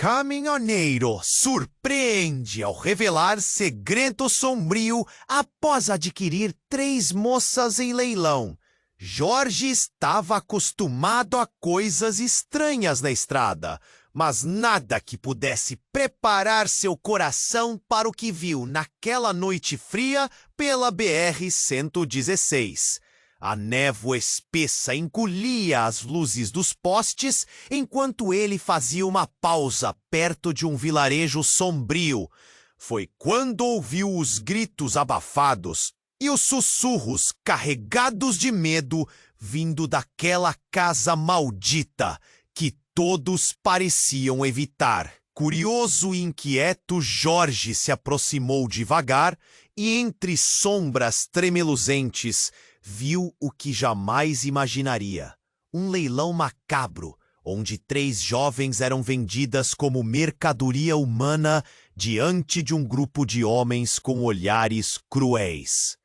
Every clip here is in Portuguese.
caminhoneiro surpreende ao revelar segredo sombrio após adquirir 3 moças em leilão. Jorge estava acostumado a coisas estranhas na estrada, mas nada que pudesse preparar seu coração para o que viu naquela noite fria pela BR-116. A névoa espessa engolia as luzes dos postes enquanto ele fazia uma pausa perto de um vilarejo sombrio. Foi quando ouviu os gritos abafados e os sussurros carregados de medo vindo daquela casa maldita que todos pareciam evitar. Curioso e inquieto, Jorge se aproximou devagar e, entre sombras tremeluzentes, viu o que jamais imaginaria. Um leilão macabro, onde 3 jovens eram vendidas como mercadoria humana diante de um grupo de homens com olhares cruéis.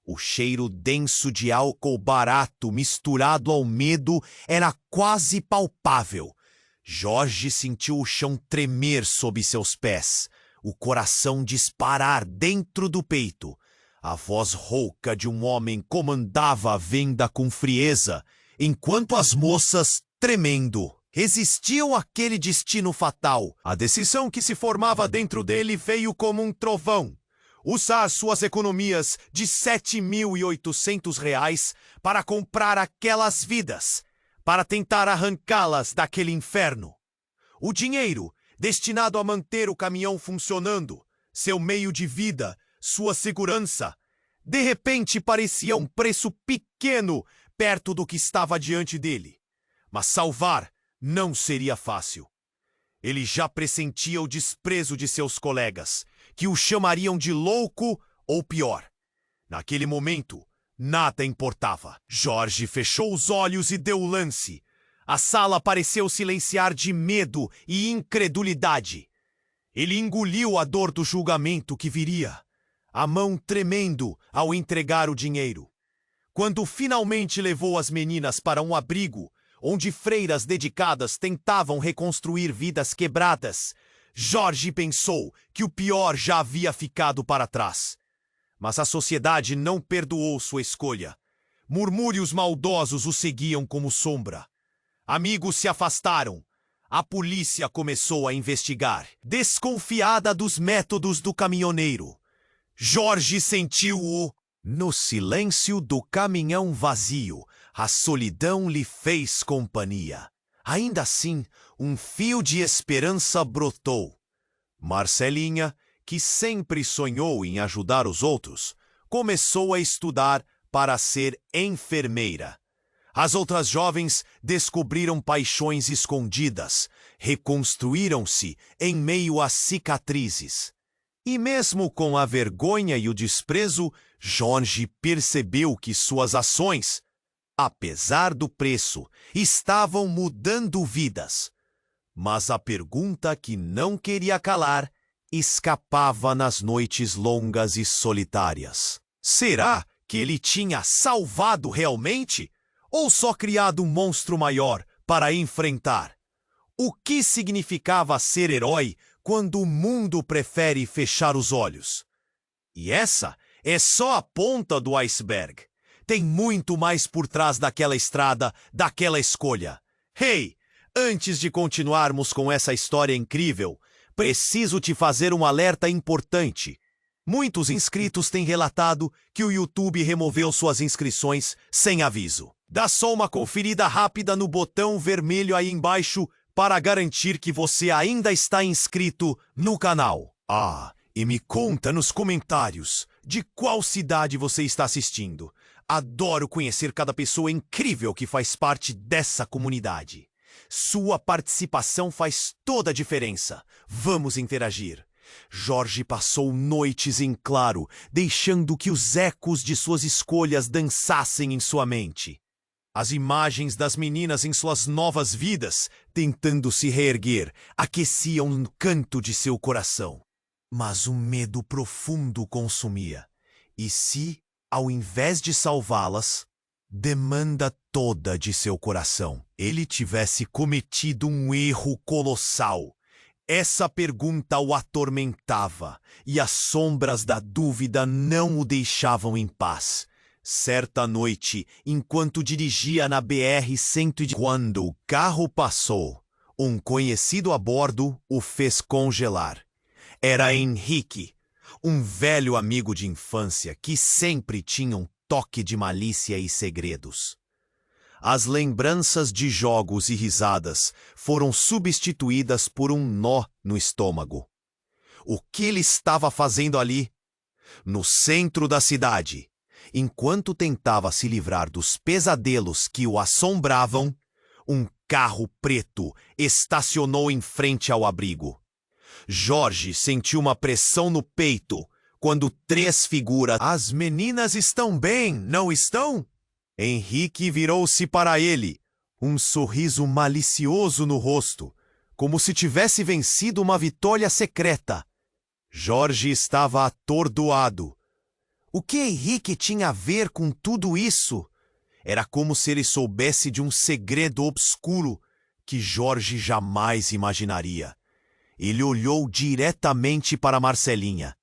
O cheiro denso de álcool barato misturado ao medo era quase palpável. Jorge sentiu o chão tremer sob seus pés, o coração disparar dentro do peito. A voz rouca de um homem comandava a venda com frieza, enquanto as moças, tremendo, resistiam àquele destino fatal. A decisão que se formava dentro dele veio como um trovão. Usar suas economias de R$7.800 para comprar aquelas vidas, para tentar arrancá-las daquele inferno. O dinheiro, destinado a manter o caminhão funcionando, seu meio de vida, sua segurança, de repente parecia um preço pequeno perto do que estava diante dele. Mas salvar não seria fácil. Ele já pressentia o desprezo de seus colegas, que o chamariam de louco ou pior. Naquele momento, nada importava. Jorge fechou os olhos e deu lance. A sala pareceu silenciar de medo e incredulidade. Ele engoliu a dor do julgamento que viria, a mão tremendo ao entregar o dinheiro. Quando finalmente levou as meninas para um abrigo, onde freiras dedicadas tentavam reconstruir vidas quebradas, Jorge pensou que o pior já havia ficado para trás. Mas a sociedade não perdoou sua escolha. Murmúrios maldosos o seguiam como sombra. Amigos se afastaram. A polícia começou a investigar, desconfiada dos métodos do caminhoneiro. Jorge sentiu-o. No silêncio do caminhão vazio, a solidão lhe fez companhia. Ainda assim, um fio de esperança brotou. Marcelinha, que sempre sonhou em ajudar os outros, começou a estudar para ser enfermeira. As outras jovens descobriram paixões escondidas, reconstruíram-se em meio às cicatrizes. E mesmo com a vergonha e o desprezo, Jorge percebeu que suas ações, apesar do preço, estavam mudando vidas. Mas a pergunta que não queria calar escapava nas noites longas e solitárias. Será que ele tinha salvado realmente? Ou só criado um monstro maior para enfrentar? O que significava ser herói quando o mundo prefere fechar os olhos? E essa é só a ponta do iceberg. Tem muito mais por trás daquela estrada, daquela escolha. Hey, antes de continuarmos com essa história incrível, preciso te fazer um alerta importante. Muitos inscritos têm relatado que o YouTube removeu suas inscrições sem aviso. Dá só uma conferida rápida no botão vermelho aí embaixo para garantir que você ainda está inscrito no canal. E me conta nos comentários de qual cidade você está assistindo. Adoro conhecer cada pessoa incrível que faz parte dessa comunidade. Sua participação faz toda a diferença. Vamos interagir. Jorge passou noites em claro, deixando que os ecos de suas escolhas dançassem em sua mente. As imagens das meninas em suas novas vidas, tentando se reerguer, aqueciam um canto de seu coração. Mas um medo profundo consumia. E se, ao invés de salvá-las, demanda toda de seu coração, ele tivesse cometido um erro colossal? Essa pergunta o atormentava, e as sombras da dúvida não o deixavam em paz. Certa noite, enquanto dirigia na BR-110, quando o carro passou, um conhecido a bordo o fez congelar. Era Henrique, um velho amigo de infância que sempre tinha um toque de malícia e segredos. As lembranças de jogos e risadas foram substituídas por um nó no estômago. O que ele estava fazendo ali? No centro da cidade, enquanto tentava se livrar dos pesadelos que o assombravam, um carro preto estacionou em frente ao abrigo. Jorge sentiu uma pressão no peito quando três figuras... As meninas estão bem, não estão? Henrique virou-se para ele, um sorriso malicioso no rosto, como se tivesse vencido uma vitória secreta. Jorge estava atordoado. O que Henrique tinha a ver com tudo isso? Era como se ele soubesse de um segredo obscuro que Jorge jamais imaginaria. Ele olhou diretamente para Marcelinha.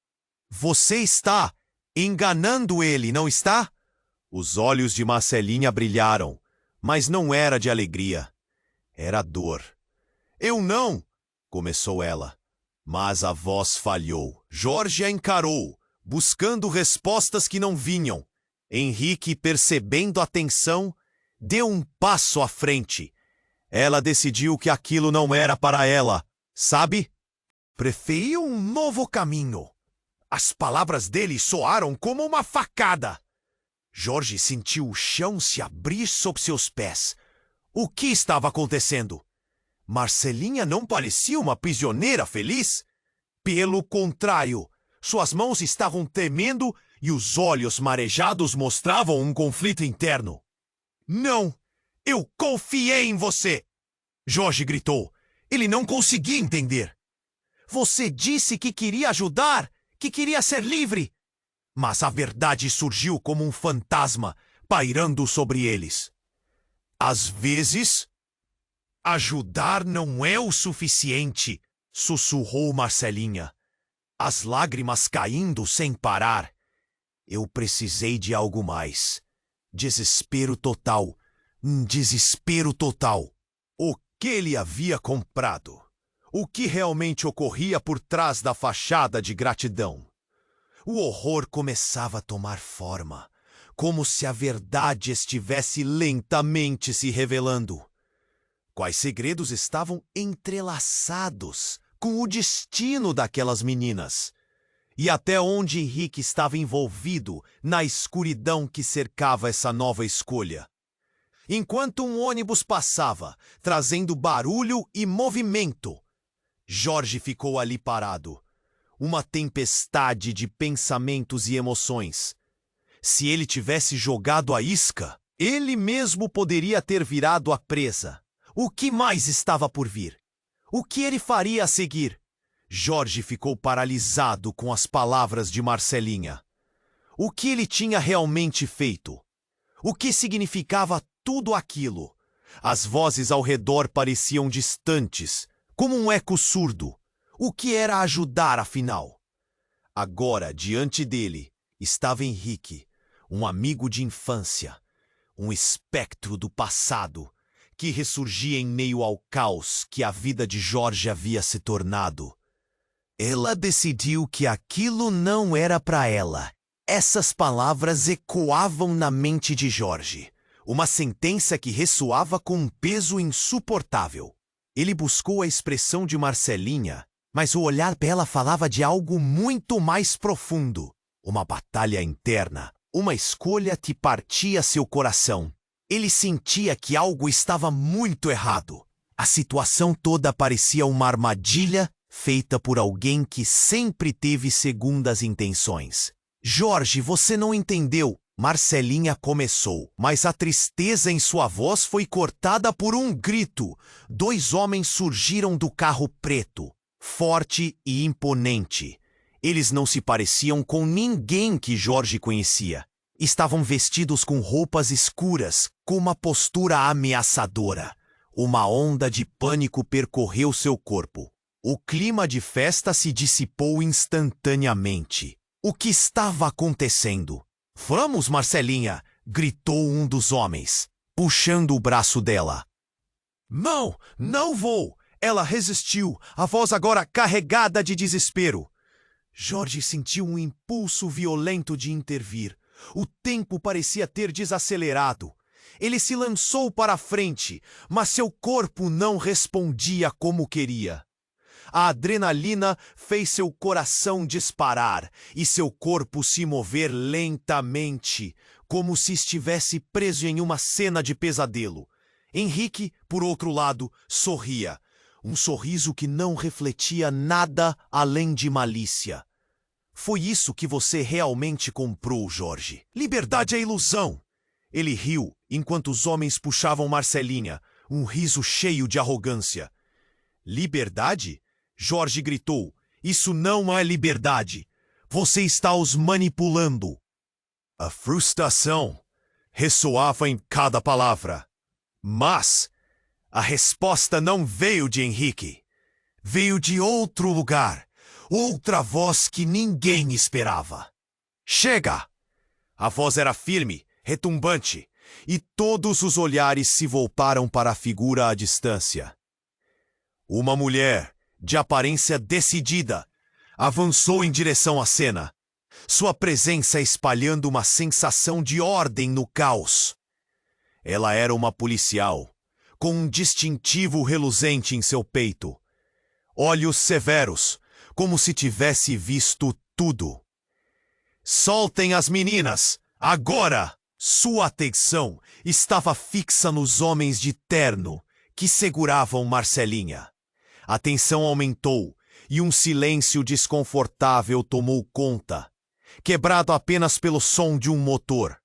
Você está enganando ele, não está? Os olhos de Marcelinha brilharam, mas não era de alegria. Era dor. Eu não, começou ela, mas a voz falhou. Jorge a encarou, buscando respostas que não vinham. Henrique, percebendo a tensão, deu um passo à frente. Ela decidiu que aquilo não era para ela, sabe? Preferia um novo caminho. As palavras dele soaram como uma facada. Jorge sentiu o chão se abrir sob seus pés. O que estava acontecendo? Marcelinha não parecia uma prisioneira feliz. Pelo contrário, suas mãos estavam tremendo e os olhos marejados mostravam um conflito interno. Não! Eu confiei em você! Jorge gritou. Ele não conseguia entender. Você disse que queria ajudar, que queria ser livre. Mas a verdade surgiu como um fantasma, pairando sobre eles. Às vezes, ajudar não é o suficiente, sussurrou Marcelinha, as lágrimas caindo sem parar. Eu precisei de algo mais. Desespero total. Desespero total. O que ele havia comprado? O que realmente ocorria por trás da fachada de gratidão? O horror começava a tomar forma, como se a verdade estivesse lentamente se revelando. Quais segredos estavam entrelaçados com o destino daquelas meninas? E até onde Henrique estava envolvido na escuridão que cercava essa nova escolha? Enquanto um ônibus passava, trazendo barulho e movimento, Jorge ficou ali parado. Uma tempestade de pensamentos e emoções. Se ele tivesse jogado a isca, ele mesmo poderia ter virado a presa. O que mais estava por vir? O que ele faria a seguir? Jorge ficou paralisado com as palavras de Marcelinha. O que ele tinha realmente feito? O que significava tudo aquilo? As vozes ao redor pareciam distantes, como um eco surdo. O que era ajudar, afinal? Agora, diante dele, estava Henrique, um amigo de infância, um espectro do passado, que ressurgia em meio ao caos que a vida de Jorge havia se tornado. Ela decidiu que aquilo não era para ela. Essas palavras ecoavam na mente de Jorge, uma sentença que ressoava com um peso insuportável. Ele buscou a expressão de Marcelinha, mas o olhar dela falava de algo muito mais profundo. Uma batalha interna, uma escolha que partia seu coração. Ele sentia que algo estava muito errado. A situação toda parecia uma armadilha feita por alguém que sempre teve segundas intenções. Jorge, você não entendeu. Marcelinha começou, mas a tristeza em sua voz foi cortada por um grito. Dois homens surgiram do carro preto, forte e imponente. Eles não se pareciam com ninguém que Jorge conhecia. Estavam vestidos com roupas escuras, com uma postura ameaçadora. Uma onda de pânico percorreu seu corpo. O clima de festa se dissipou instantaneamente. O que estava acontecendo? Vamos, Marcelinha! Gritou um dos homens, puxando o braço dela. Não, não vou! Ela resistiu, a voz agora carregada de desespero. Jorge sentiu um impulso violento de intervir. O tempo parecia ter desacelerado. Ele se lançou para a frente, mas seu corpo não respondia como queria. A adrenalina fez seu coração disparar e seu corpo se mover lentamente, como se estivesse preso em uma cena de pesadelo. Henrique, por outro lado, sorria. Um sorriso que não refletia nada além de malícia. Foi isso que você realmente comprou, Jorge. Liberdade é ilusão. Ele riu enquanto os homens puxavam Marcelinha, um riso cheio de arrogância. Liberdade? Jorge gritou. Isso não é liberdade. Você está os manipulando. A frustração ressoava em cada palavra. Mas a resposta não veio de Henrique. Veio de outro lugar. Outra voz que ninguém esperava. Chega! A voz era firme, retumbante, e todos os olhares se voltaram para a figura à distância. Uma mulher, de aparência decidida, avançou em direção à cena, sua presença espalhando uma sensação de ordem no caos. Ela era uma policial, com um distintivo reluzente em seu peito. Olhos severos, como se tivesse visto tudo. Soltem as meninas, agora! Sua atenção estava fixa nos homens de terno que seguravam Marcelinha. A tensão aumentou e um silêncio desconfortável tomou conta, quebrado apenas pelo som de um motor.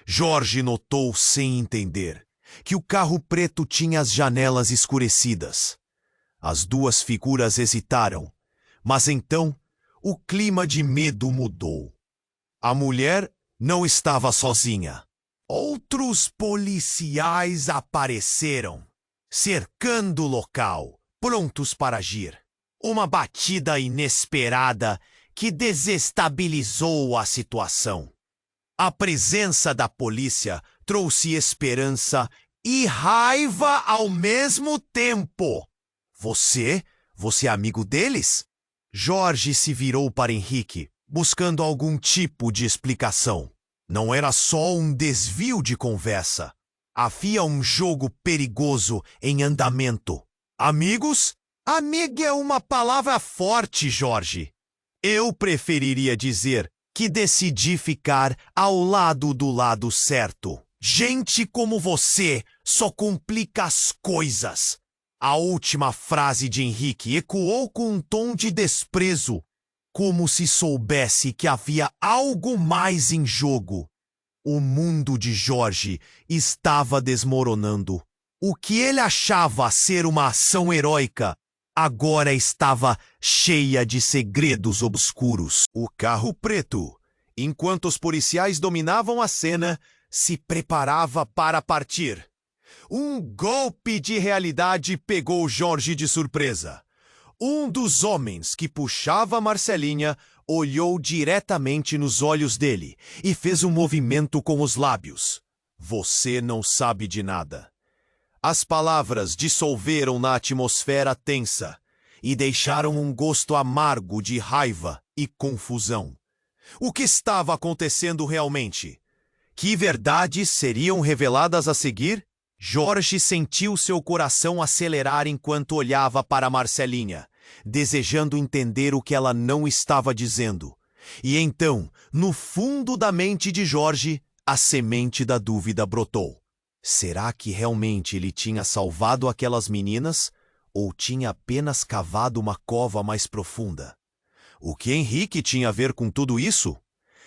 Jorge notou sem entender que o carro preto tinha as janelas escurecidas. As duas figuras hesitaram, mas então o clima de medo mudou. A mulher não estava sozinha. Outros policiais apareceram, cercando o local, prontos para agir. Uma batida inesperada que desestabilizou a situação. A presença da polícia trouxe esperança e raiva ao mesmo tempo. Você é amigo deles? Jorge se virou para Henrique, buscando algum tipo de explicação. Não era só um desvio de conversa. Havia um jogo perigoso em andamento. Amigos? Amigo é uma palavra forte, Jorge. Eu preferiria dizer que decidi ficar ao lado do lado certo. Gente como você só complica as coisas. A última frase de Henrique ecoou com um tom de desprezo, como se soubesse que havia algo mais em jogo. O mundo de Jorge estava desmoronando. O que ele achava ser uma ação heróica agora estava cheia de segredos obscuros. O carro preto, enquanto os policiais dominavam a cena, se preparava para partir. Um golpe de realidade pegou Jorge de surpresa. Um dos homens que puxava Marcelinha olhou diretamente nos olhos dele e fez um movimento com os lábios. Você não sabe de nada. As palavras dissolveram na atmosfera tensa e deixaram um gosto amargo de raiva e confusão. O que estava acontecendo realmente? Que verdades seriam reveladas a seguir? Jorge sentiu seu coração acelerar enquanto olhava para Marcelinha, desejando entender o que ela não estava dizendo. E então, no fundo da mente de Jorge, a semente da dúvida brotou. Será que realmente ele tinha salvado aquelas meninas ou tinha apenas cavado uma cova mais profunda? O que Henrique tinha a ver com tudo isso?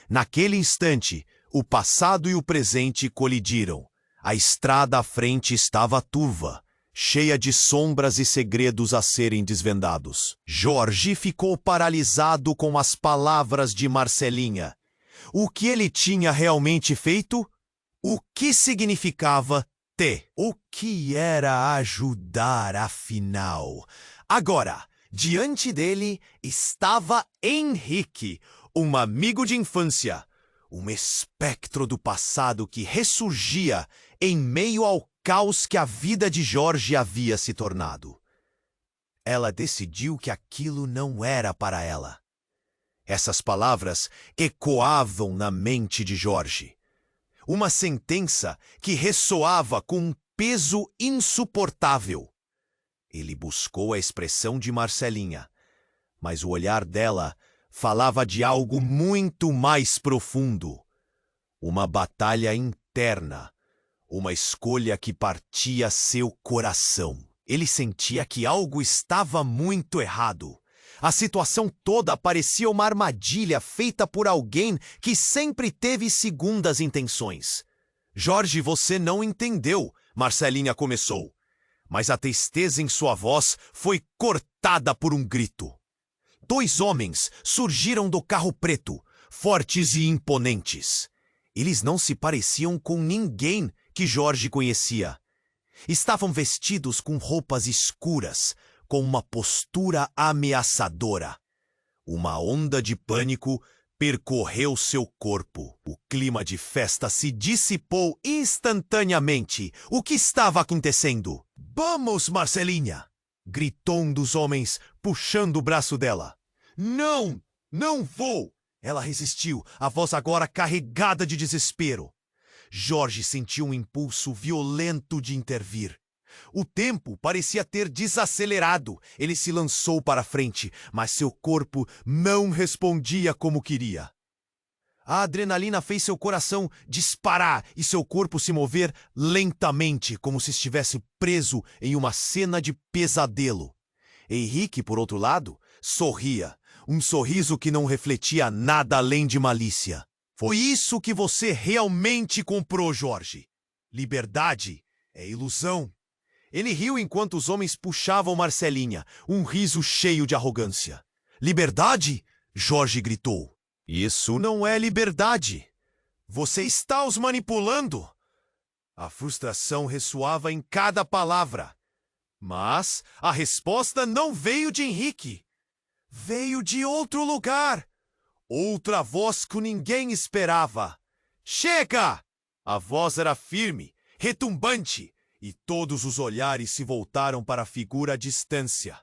Naquele instante, o passado e o presente colidiram. A estrada à frente estava turva, cheia de sombras e segredos a serem desvendados. Jorge ficou paralisado com as palavras de Marcelinha. O que ele tinha realmente feito? O que significava ter? O que era ajudar, afinal? Agora, Diante dele estava Henrique, um amigo de infância, um espectro do passado que ressurgia em meio ao caos que a vida de Jorge havia se tornado. Ela decidiu que aquilo não era para ela. Essas palavras ecoavam na mente de Jorge. Uma sentença que ressoava com um peso insuportável. Ele buscou a expressão de Marcelinha, mas o olhar dela falava de algo muito mais profundo. Uma batalha interna, uma escolha que partia seu coração. Ele sentia que algo estava muito errado. A situação toda parecia uma armadilha feita por alguém que sempre teve segundas intenções. Jorge, você não entendeu, Marcelinha começou. Mas a tristeza em sua voz foi cortada por um grito. 2 homens surgiram do carro preto, fortes e imponentes. Eles não se pareciam com ninguém que Jorge conhecia. Estavam vestidos com roupas escuras, com uma postura ameaçadora. Uma onda de pânico percorreu seu corpo. O clima de festa se dissipou instantaneamente. O que estava acontecendo? Vamos, Marcelinha! Gritou um dos homens, puxando o braço dela. Não! Não vou! Ela resistiu, a voz agora carregada de desespero. Jorge sentiu um impulso violento de intervir. O tempo parecia ter desacelerado. Ele se lançou para frente, mas seu corpo não respondia como queria. A adrenalina fez seu coração disparar e seu corpo se mover lentamente, como se estivesse preso em uma cena de pesadelo. Henrique, por outro lado, sorria, um sorriso que não refletia nada além de malícia. Foi isso que você realmente comprou, Jorge. Liberdade é ilusão. Ele riu enquanto os homens puxavam Marcelinha, um riso cheio de arrogância. Liberdade? Jorge gritou. Isso não é liberdade. Você está os manipulando. A frustração ressoava em cada palavra. Mas a resposta não veio de Henrique. Veio de outro lugar. Outra voz que ninguém esperava. Chega! A voz era firme, retumbante, e todos os olhares se voltaram para a figura à distância.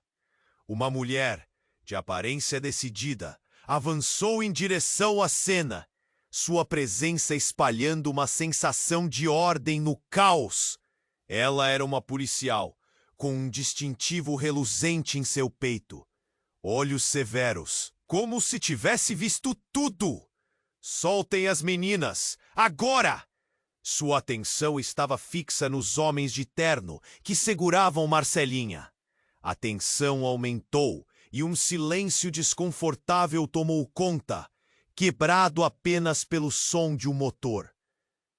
Uma mulher, de aparência decidida, avançou em direção à cena, sua presença espalhando uma sensação de ordem no caos. Ela era uma policial, com um distintivo reluzente em seu peito. Olhos severos, como se tivesse visto tudo. Soltem as meninas, agora! Sua atenção estava fixa nos homens de terno que seguravam Marcelinha. A tensão aumentou e um silêncio desconfortável tomou conta, quebrado apenas pelo som de um motor.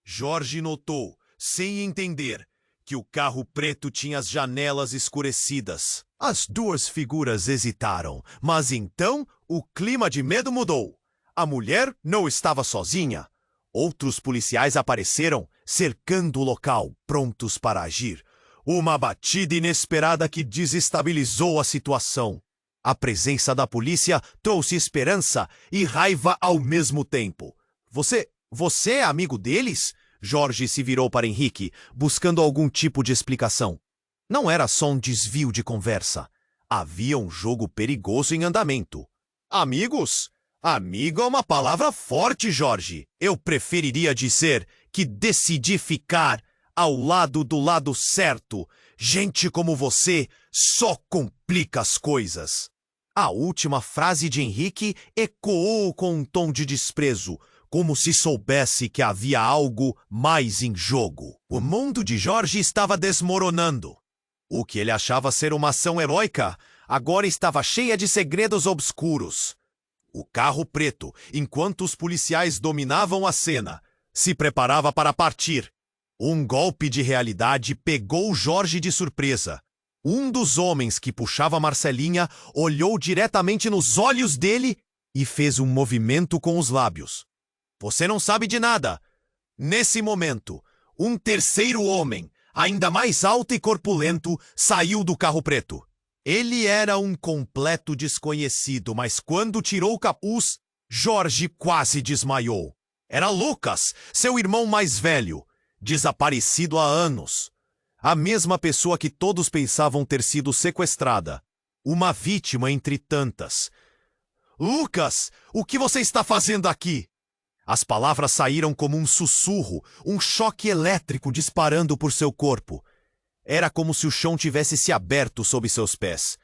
Jorge notou, sem entender, que o carro preto tinha as janelas escurecidas. As 2 figuras hesitaram, mas então o clima de medo mudou. A mulher não estava sozinha. Outros policiais apareceram, cercando o local, prontos para agir. Uma batida inesperada que desestabilizou a situação. A presença da polícia trouxe esperança e raiva ao mesmo tempo. Você é amigo deles? Jorge se virou para Henrique, buscando algum tipo de explicação. Não era só um desvio de conversa. Havia um jogo perigoso em andamento. Amigos? Amigo é uma palavra forte, Jorge. Eu preferiria dizer que decidi ficar ao lado do lado certo. Gente como você só complica as coisas. A última frase de Henrique ecoou com um tom de desprezo, como se soubesse que havia algo mais em jogo. O mundo de Jorge estava desmoronando. O que ele achava ser uma ação heróica agora estava cheia de segredos obscuros. O carro preto, enquanto os policiais dominavam a cena, se preparava para partir. Um golpe de realidade pegou Jorge de surpresa. Um dos homens que puxava Marcelinha olhou diretamente nos olhos dele e fez um movimento com os lábios. Você não sabe de nada. Nesse momento, um terceiro homem, ainda mais alto e corpulento, saiu do carro preto. Ele era um completo desconhecido, mas quando tirou o capuz, Jorge quase desmaiou. Era Lucas, seu irmão mais velho, desaparecido há anos. A mesma pessoa que todos pensavam ter sido sequestrada. Uma vítima entre tantas. Lucas, o que você está fazendo aqui? As palavras saíram como um sussurro, um choque elétrico disparando por seu corpo. Era como se o chão tivesse se aberto sob seus pés.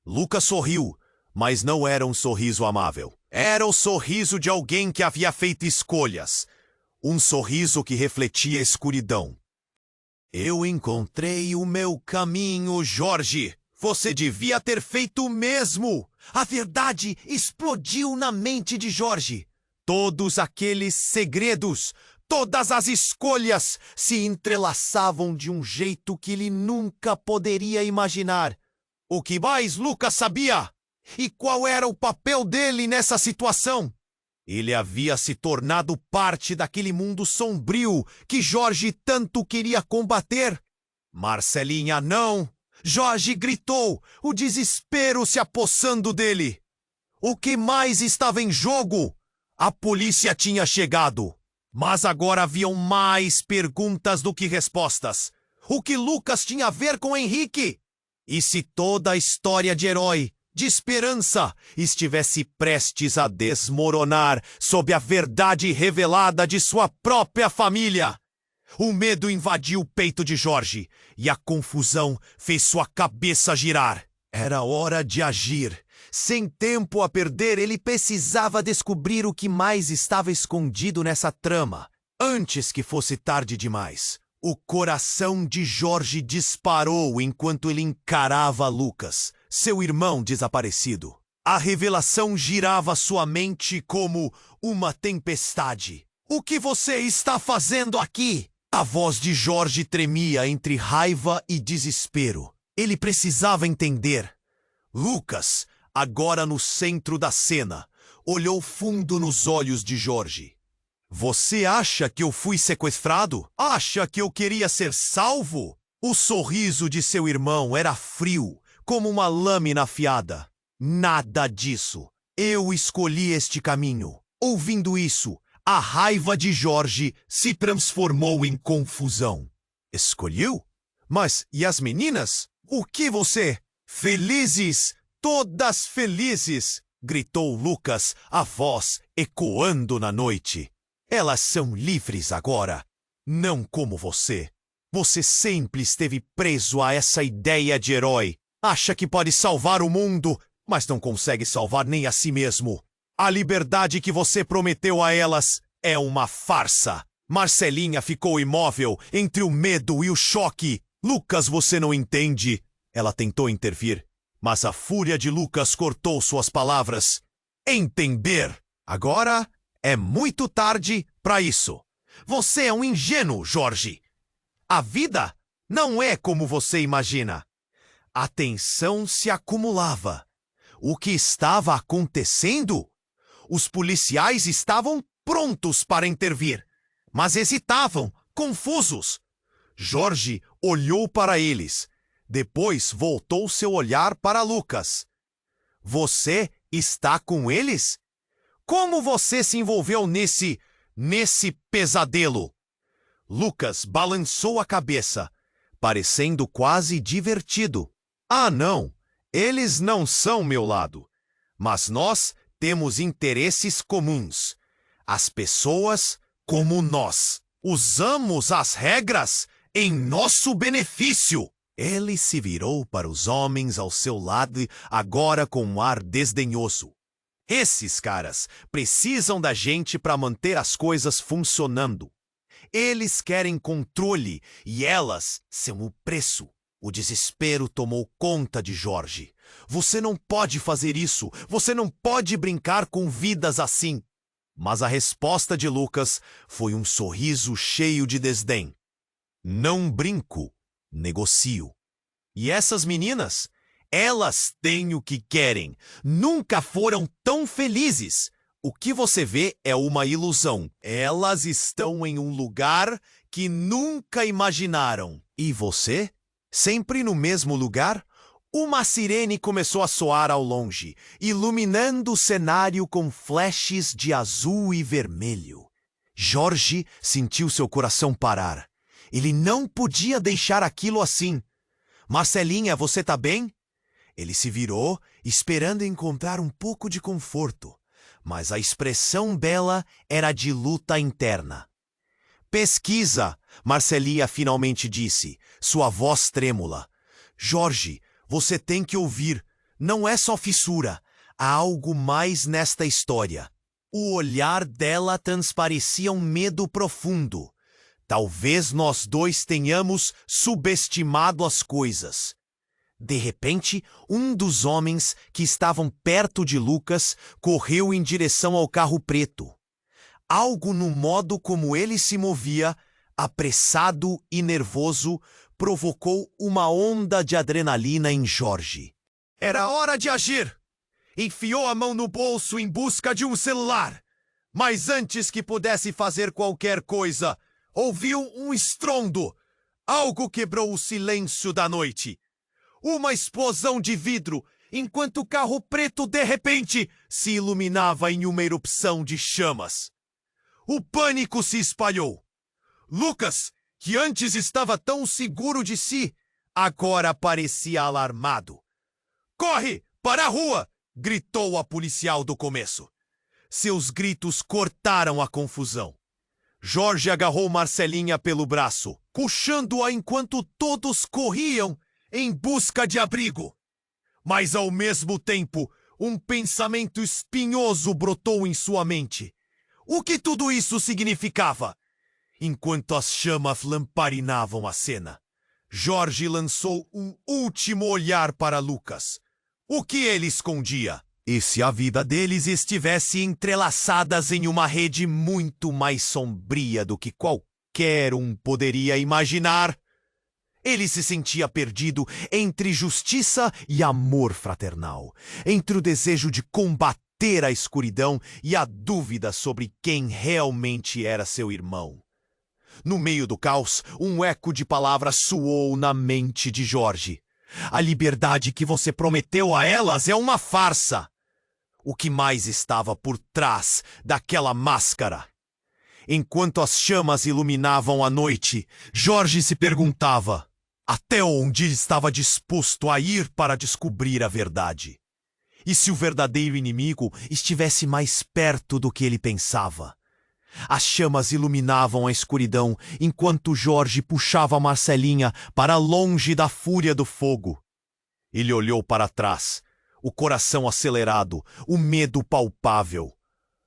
Lucas sorriu, mas não era um sorriso amável. Era o sorriso de alguém que havia feito escolhas. Um sorriso que refletia a escuridão. Eu encontrei o meu caminho, Jorge. Você devia ter feito o mesmo. A verdade explodiu na mente de Jorge. Todos aqueles segredos, todas as escolhas se entrelaçavam de um jeito que ele nunca poderia imaginar. O que mais Lucas sabia? E qual era o papel dele nessa situação? Ele havia se tornado parte daquele mundo sombrio que Jorge tanto queria combater. Marcelinha, não! Jorge gritou, o desespero se apossando dele. O que mais estava em jogo? A polícia tinha chegado. Mas agora haviam mais perguntas do que respostas. O que Lucas tinha a ver com Henrique? E se toda a história de herói, de esperança, estivesse prestes a desmoronar sob a verdade revelada de sua própria família? O medo invadiu o peito de Jorge e a confusão fez sua cabeça girar. Era hora de agir. Sem tempo a perder, ele precisava descobrir o que mais estava escondido nessa trama, antes que fosse tarde demais. O coração de Jorge disparou enquanto ele encarava Lucas, seu irmão desaparecido. A revelação girava sua mente como uma tempestade. O que você está fazendo aqui? A voz de Jorge tremia entre raiva e desespero. Ele precisava entender. Lucas, agora no centro da cena, olhou fundo nos olhos de Jorge. Você acha que eu fui sequestrado? Acha que eu queria ser salvo? O sorriso de seu irmão era frio, como uma lâmina afiada. Nada disso. Eu escolhi este caminho. Ouvindo isso, a raiva de Jorge se transformou em confusão. Escolheu? Mas e as meninas? O que você? Felizes! Todas felizes! Gritou Lucas, a voz ecoando na noite. Elas são livres agora, não como você. Você sempre esteve preso a essa ideia de herói. Acha que pode salvar o mundo, mas não consegue salvar nem a si mesmo. A liberdade que você prometeu a elas é uma farsa. Marcelinha ficou imóvel entre o medo e o choque. Lucas, você não entende. Ela tentou intervir, mas a fúria de Lucas cortou suas palavras. Entender. Agora é muito tarde para isso. Você é um ingênuo, Jorge. A vida não é como você imagina. A tensão se acumulava. O que estava acontecendo? Os policiais estavam prontos para intervir, mas hesitavam, confusos. Jorge olhou para eles. Depois voltou seu olhar para Lucas. Você está com eles? Como você se envolveu nesse pesadelo? Lucas balançou a cabeça, parecendo quase divertido. Ah, não, eles não são meu lado. Mas nós temos interesses comuns. As pessoas, como nós, usamos as regras em nosso benefício. Ele se virou para os homens ao seu lado, agora com um ar desdenhoso. Esses caras precisam da gente para manter as coisas funcionando. Eles querem controle e elas são o preço. O desespero tomou conta de Jorge. Você não pode fazer isso. Você não pode brincar com vidas assim. Mas a resposta de Lucas foi um sorriso cheio de desdém. Não brinco, negocio. E essas meninas? Elas têm o que querem. Nunca foram tão felizes. O que você vê é uma ilusão. Elas estão em um lugar que nunca imaginaram. E você? Sempre no mesmo lugar? Uma sirene começou a soar ao longe, iluminando o cenário com flashes de azul e vermelho. Jorge sentiu seu coração parar. Ele não podia deixar aquilo assim. Marcelinha, você tá bem? Ele se virou, esperando encontrar um pouco de conforto, mas a expressão dela era de luta interna. Pesquisa, Marcelinha finalmente disse, sua voz trêmula. Jorge, você tem que ouvir. Não é só fissura. Há algo mais nesta história. O olhar dela transparecia um medo profundo. Talvez nós dois tenhamos subestimado as coisas. De repente, um dos homens que estavam perto de Lucas correu em direção ao carro preto. Algo no modo como ele se movia, apressado e nervoso, provocou uma onda de adrenalina em Jorge. Era hora de agir! Enfiou a mão no bolso em busca de um celular. Mas antes que pudesse fazer qualquer coisa, ouviu um estrondo. Algo quebrou o silêncio da noite. Uma explosão de vidro, enquanto o carro preto de repente se iluminava em uma erupção de chamas. O pânico se espalhou. Lucas, que antes estava tão seguro de si, agora parecia alarmado. Corre, para a rua! Gritou a policial do começo. Seus gritos cortaram a confusão. Jorge agarrou Marcelinha pelo braço, puxando-a enquanto todos corriam em busca de abrigo. Mas ao mesmo tempo, um pensamento espinhoso brotou em sua mente. O que tudo isso significava? Enquanto as chamas lamparinavam a cena, Jorge lançou um último olhar para Lucas. O que ele escondia? E se a vida deles estivesse entrelaçadas em uma rede muito mais sombria do que qualquer um poderia imaginar? Ele se sentia perdido entre justiça e amor fraternal, entre o desejo de combater a escuridão e a dúvida sobre quem realmente era seu irmão. No meio do caos, um eco de palavras soou na mente de Jorge. A liberdade que você prometeu a elas é uma farsa. O que mais estava por trás daquela máscara? Enquanto as chamas iluminavam a noite, Jorge se perguntava até onde estava disposto a ir para descobrir a verdade. E se o verdadeiro inimigo estivesse mais perto do que ele pensava? As chamas iluminavam a escuridão enquanto Jorge puxava Marcelinha para longe da fúria do fogo. Ele olhou para trás, o coração acelerado, o medo palpável.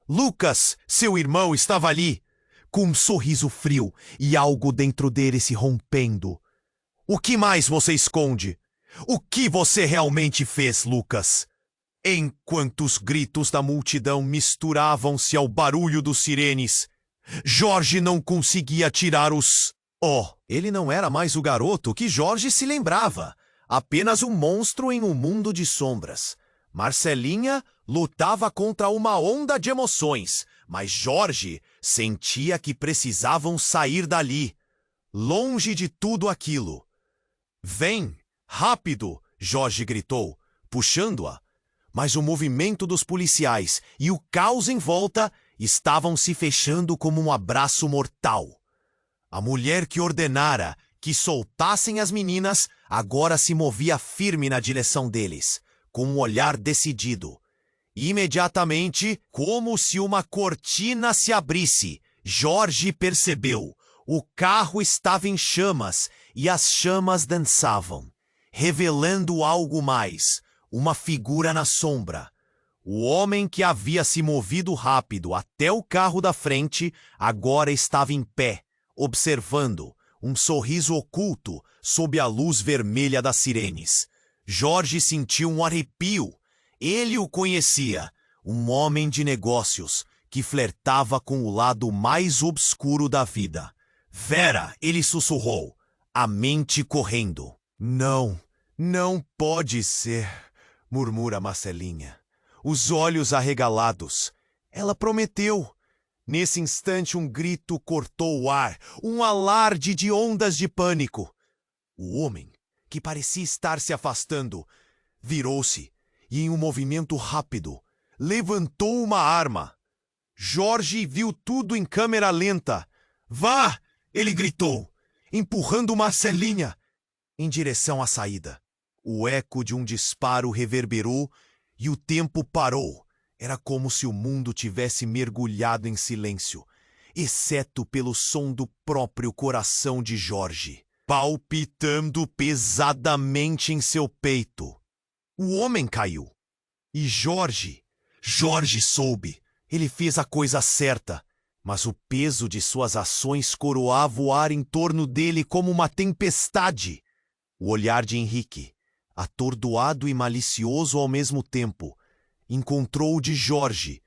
Lucas, seu irmão, estava ali, com um sorriso frio e algo dentro dele se rompendo. O que mais você esconde? O que você realmente fez, Lucas? Enquanto os gritos da multidão misturavam-se ao barulho dos sirenes, Jorge não conseguia tirar os... ele não era mais o garoto que Jorge se lembrava, apenas um monstro em um mundo de sombras. Marcelinha lutava contra uma onda de emoções, mas Jorge sentia que precisavam sair dali, longe de tudo aquilo. Vem, rápido! Jorge gritou, puxando-a. Mas o movimento dos policiais e o caos em volta estavam se fechando como um abraço mortal. A mulher que ordenara que soltassem as meninas agora se movia firme na direção deles, com um olhar decidido. Imediatamente, como se uma cortina se abrisse, Jorge percebeu. O carro estava em chamas e as chamas dançavam, revelando algo mais. Uma figura na sombra. O homem que havia se movido rápido até o carro da frente agora estava em pé, observando, um sorriso oculto sob a luz vermelha das sirenes. Jorge sentiu um arrepio. Ele o conhecia, um homem de negócios que flertava com o lado mais obscuro da vida. Vera, ele sussurrou, a mente correndo. Não pode ser, murmura Marcelinha, os olhos arregalados. Ela prometeu. Nesse instante um grito cortou o ar, um alarde de ondas de pânico. O homem, que parecia estar se afastando, virou-se e, em um movimento rápido, levantou uma arma. Jorge viu tudo em câmera lenta. Vá! Ele gritou, empurrando Marcelinha em direção à saída. O eco de um disparo reverberou e o tempo parou. Era como se o mundo tivesse mergulhado em silêncio, exceto pelo som do próprio coração de Jorge, palpitando pesadamente em seu peito. O homem caiu. E Jorge soube. Ele fez a coisa certa, mas o peso de suas ações coroava o ar em torno dele como uma tempestade. O olhar de Henrique, atordoado e malicioso ao mesmo tempo, encontrou o de Jorge.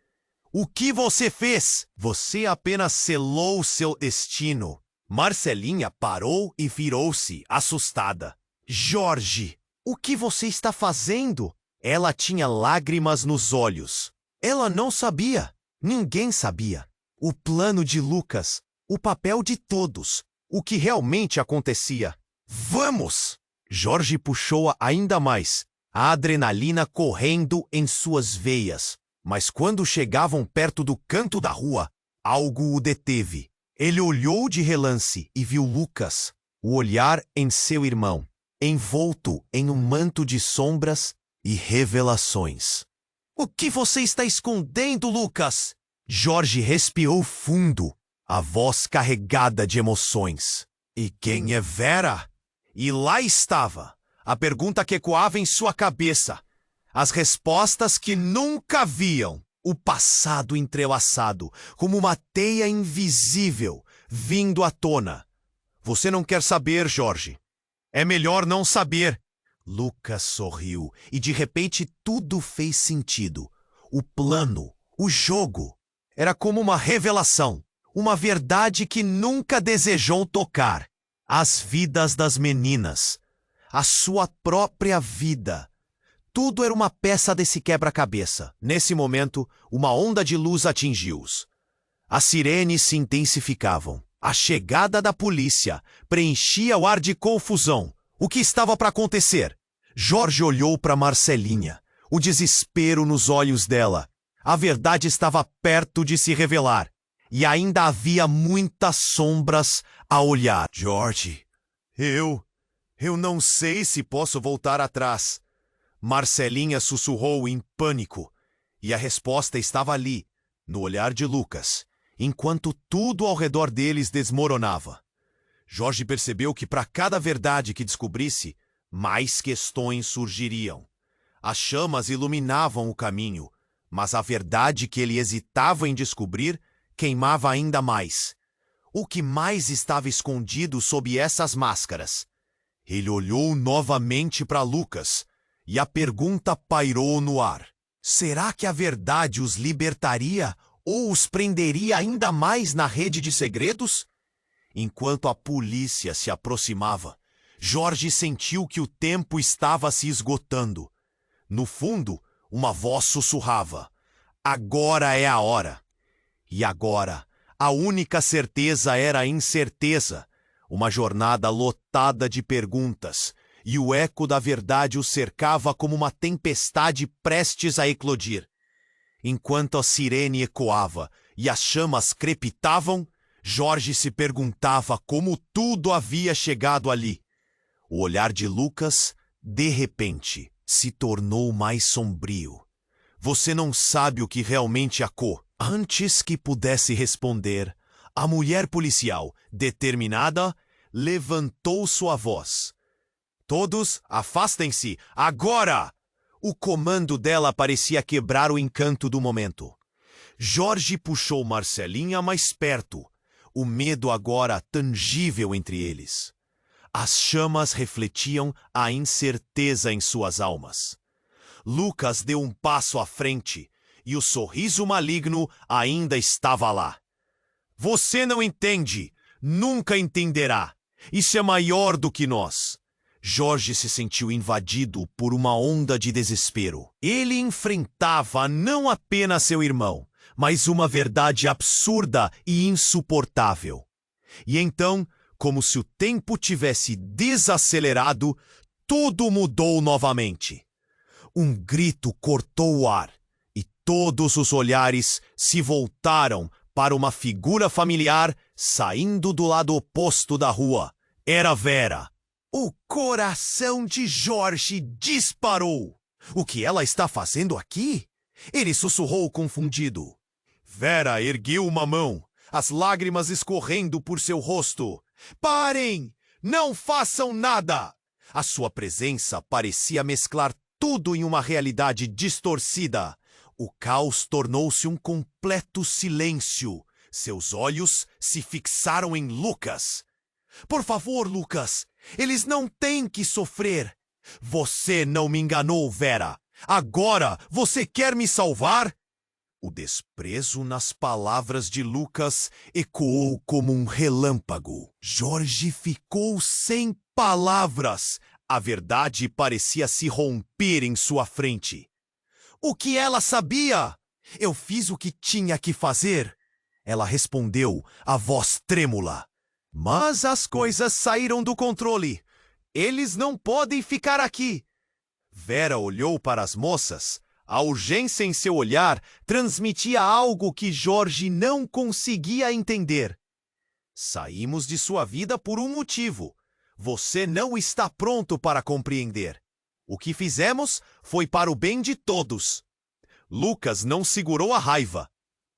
O que você fez? Você apenas selou seu destino. Marcelinha parou e virou-se, assustada. Jorge, o que você está fazendo? Ela tinha lágrimas nos olhos. Ela não sabia. Ninguém sabia. O plano de Lucas, o papel de todos, o que realmente acontecia. Vamos! Jorge puxou-a ainda mais, a adrenalina correndo em suas veias. Mas quando chegavam perto do canto da rua, algo o deteve. Ele olhou de relance e viu Lucas, o olhar em seu irmão, envolto em um manto de sombras e revelações. O que você está escondendo, Lucas? Jorge respirou fundo, a voz carregada de emoções. E quem é Vera? E lá estava, a pergunta que ecoava em sua cabeça. As respostas que nunca viam. O passado entrelaçado, como uma teia invisível, vindo à tona. Você não quer saber, Jorge. É melhor não saber. Lucas sorriu e de repente tudo fez sentido. O plano, o jogo, era como uma revelação, uma verdade que nunca desejou tocar. As vidas das meninas, a sua própria vida. Tudo era uma peça desse quebra-cabeça. Nesse momento, uma onda de luz atingiu-os. As sirenes se intensificavam. A chegada da polícia preenchia o ar de confusão. O que estava para acontecer? Jorge olhou para Marcelinha, o desespero nos olhos dela. A verdade estava perto de se revelar. E ainda havia muitas sombras a olhar. Jorge, eu não sei se posso voltar atrás. Marcelinha sussurrou em pânico, e a resposta estava ali, no olhar de Lucas, enquanto tudo ao redor deles desmoronava. Jorge percebeu que para cada verdade que descobrisse, mais questões surgiriam. As chamas iluminavam o caminho, mas a verdade que ele hesitava em descobrir queimava ainda mais. O que mais estava escondido sob essas máscaras? Ele olhou novamente para Lucas, e a pergunta pairou no ar. Será que a verdade os libertaria ou os prenderia ainda mais na rede de segredos? Enquanto a polícia se aproximava, Jorge sentiu que o tempo estava se esgotando. No fundo, uma voz sussurrava: agora é a hora. E agora, a única certeza era a incerteza. Uma jornada lotada de perguntas, e o eco da verdade o cercava como uma tempestade prestes a eclodir. Enquanto a sirene ecoava e as chamas crepitavam, Jorge se perguntava como tudo havia chegado ali. O olhar de Lucas, de repente, se tornou mais sombrio. Você não sabe o que realmente acô. Antes que pudesse responder, a mulher policial, determinada, levantou sua voz. Todos, afastem-se, agora! O comando dela parecia quebrar o encanto do momento. Jorge puxou Marcelinha mais perto, o medo agora tangível entre eles. As chamas refletiam a incerteza em suas almas. Lucas deu um passo à frente, e o sorriso maligno ainda estava lá. Você não entende, nunca entenderá. Isso é maior do que nós. Jorge se sentiu invadido por uma onda de desespero. Ele enfrentava não apenas seu irmão, mas uma verdade absurda e insuportável. E então, como se o tempo tivesse desacelerado, tudo mudou novamente. Um grito cortou o ar e todos os olhares se voltaram para uma figura familiar saindo do lado oposto da rua. Era Vera. O coração de Jorge disparou. O que ela está fazendo aqui? Ele sussurrou confundido. Vera ergueu uma mão, as lágrimas escorrendo por seu rosto. Parem! Não façam nada! A sua presença parecia mesclar tudo em uma realidade distorcida. O caos tornou-se um completo silêncio. Seus olhos se fixaram em Lucas. Por favor, Lucas, eles não têm que sofrer. Você não me enganou, Vera. Agora você quer me salvar? O desprezo nas palavras de Lucas ecoou como um relâmpago. Jorge ficou sem palavras. A verdade parecia se romper em sua frente. O que ela sabia? Eu fiz o que tinha que fazer. Ela respondeu, a voz trêmula. Mas as coisas saíram do controle. Eles não podem ficar aqui. Vera olhou para as moças. A urgência em seu olhar transmitia algo que Jorge não conseguia entender. Saímos de sua vida por um motivo. Você não está pronto para compreender. O que fizemos foi para o bem de todos. Lucas não segurou a raiva.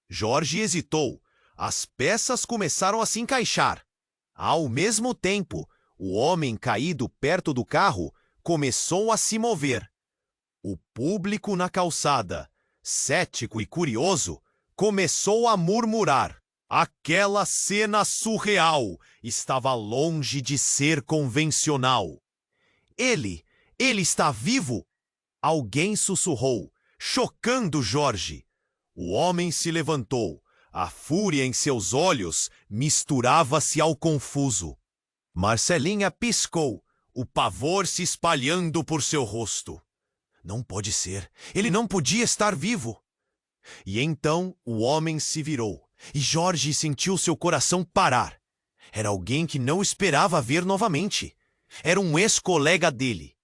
Jorge hesitou. As peças começaram a se encaixar. Ao mesmo tempo, o homem caído perto do carro começou a se mover. O público na calçada, cético e curioso, começou a murmurar. Aquela cena surreal estava longe de ser convencional. Ele está vivo? Alguém sussurrou, chocando Jorge. O homem se levantou. A fúria em seus olhos misturava-se ao confuso. Marcelinha piscou, o pavor se espalhando por seu rosto. Não pode ser. Ele não podia estar vivo. E então o homem se virou, e Jorge sentiu seu coração parar. Era alguém que não esperava ver novamente. Era um ex-colega dele.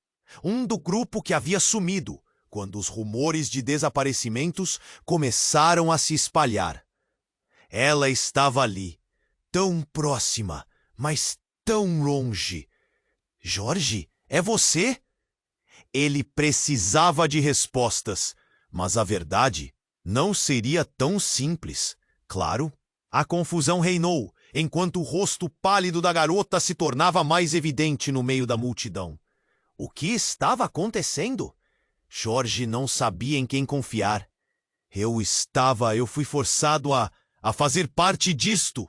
Um do grupo que havia sumido, quando os rumores de desaparecimentos começaram a se espalhar. Ela estava ali, tão próxima, mas tão longe. Jorge, é você? Ele precisava de respostas, mas a verdade não seria tão simples. Claro, a confusão reinou, enquanto o rosto pálido da garota se tornava mais evidente no meio da multidão. O que estava acontecendo? Jorge não sabia em quem confiar. Eu fui forçado a fazer parte disto.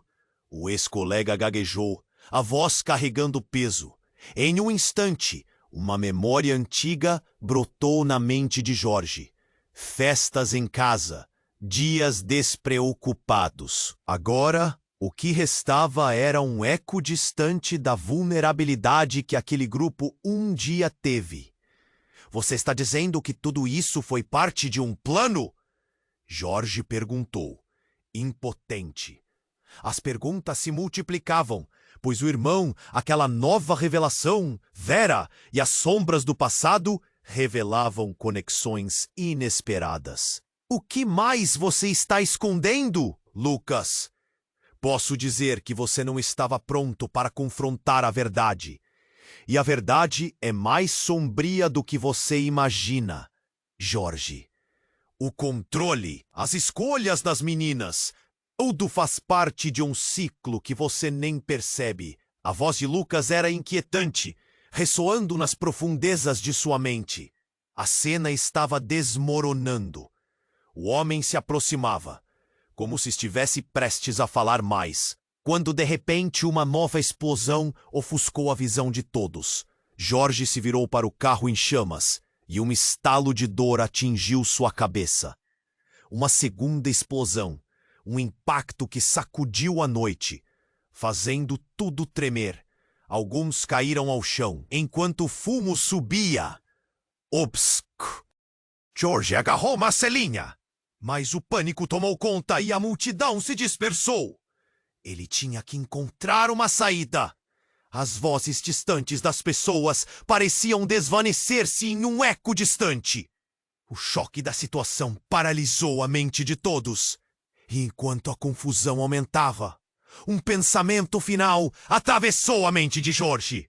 O ex-colega gaguejou, a voz carregando peso. Em um instante, uma memória antiga brotou na mente de Jorge. Festas em casa, dias despreocupados. Agora, o que restava era um eco distante da vulnerabilidade que aquele grupo um dia teve. Você está dizendo que tudo isso foi parte de um plano? Jorge perguntou, impotente. As perguntas se multiplicavam, pois o irmão, aquela nova revelação, Vera e as sombras do passado revelavam conexões inesperadas. O que mais você está escondendo, Lucas? Posso dizer que você não estava pronto para confrontar a verdade. E a verdade é mais sombria do que você imagina, Jorge. O controle, as escolhas das meninas, tudo faz parte de um ciclo que você nem percebe. A voz de Lucas era inquietante, ressoando nas profundezas de sua mente. A cena estava desmoronando. O homem se aproximava, como se estivesse prestes a falar mais, quando de repente uma nova explosão ofuscou a visão de todos. Jorge se virou para o carro em chamas, e um estalo de dor atingiu sua cabeça. Uma segunda explosão, um impacto que sacudiu a noite, fazendo tudo tremer. Alguns caíram ao chão, enquanto o fumo subia. Obsc! Jorge agarrou Marcelinha, mas o pânico tomou conta e a multidão se dispersou. Ele tinha que encontrar uma saída. As vozes distantes das pessoas pareciam desvanecer-se em um eco distante. O choque da situação paralisou a mente de todos. E enquanto a confusão aumentava, um pensamento final atravessou a mente de Jorge.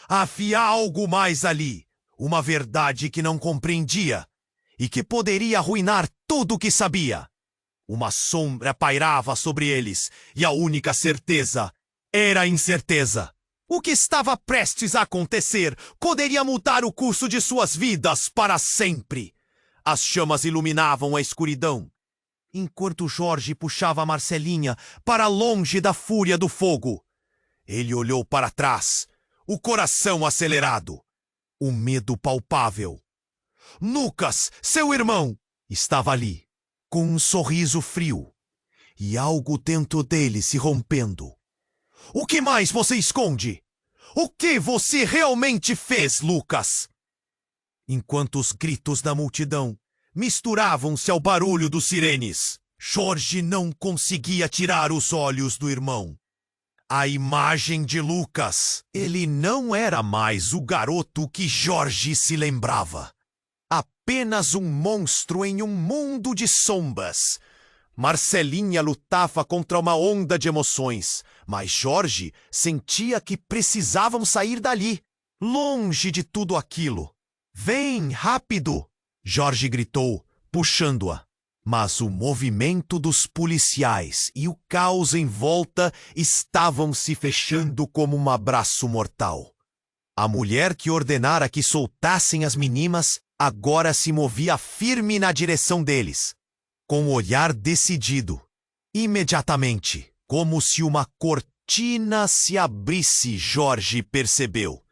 Havia algo mais ali, uma verdade que não compreendia e que poderia arruinar tudo o que sabia. Uma sombra pairava sobre eles e a única certeza era a incerteza. O que estava prestes a acontecer poderia mudar o curso de suas vidas para sempre. As chamas iluminavam a escuridão, enquanto Jorge puxava Marcelinha para longe da fúria do fogo. Ele olhou para trás, o coração acelerado, o medo palpável. Lucas, seu irmão, estava ali, com um sorriso frio, e algo dentro dele se rompendo. O que mais você esconde? O que você realmente fez, Lucas? Enquanto os gritos da multidão misturavam-se ao barulho dos sirenes, Jorge não conseguia tirar os olhos do irmão. A imagem de Lucas, ele não era mais o garoto que Jorge se lembrava. Apenas um monstro em um mundo de sombras. Marcelinha lutava contra uma onda de emoções, mas Jorge sentia que precisavam sair dali, longe de tudo aquilo. Vem, rápido! Jorge gritou, puxando-a. Mas o movimento dos policiais e o caos em volta estavam se fechando como um abraço mortal. A mulher que ordenara que soltassem as meninas agora se movia firme na direção deles, com o olhar decidido. Imediatamente, como se uma cortina se abrisse, Jorge percebeu.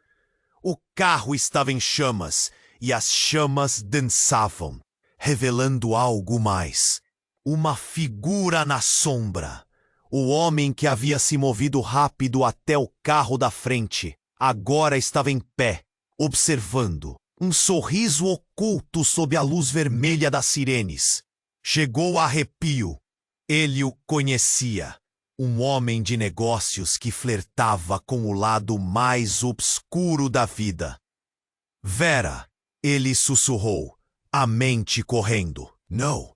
O carro estava em chamas e as chamas dançavam, revelando algo mais. Uma figura na sombra. O homem que havia se movido rápido até o carro da frente agora estava em pé, observando, um sorriso oculto sob a luz vermelha das sirenes. Chegou a arrepio. Ele o conhecia. Um homem de negócios que flertava com o lado mais obscuro da vida. Vera, ele sussurrou, a mente correndo. Não,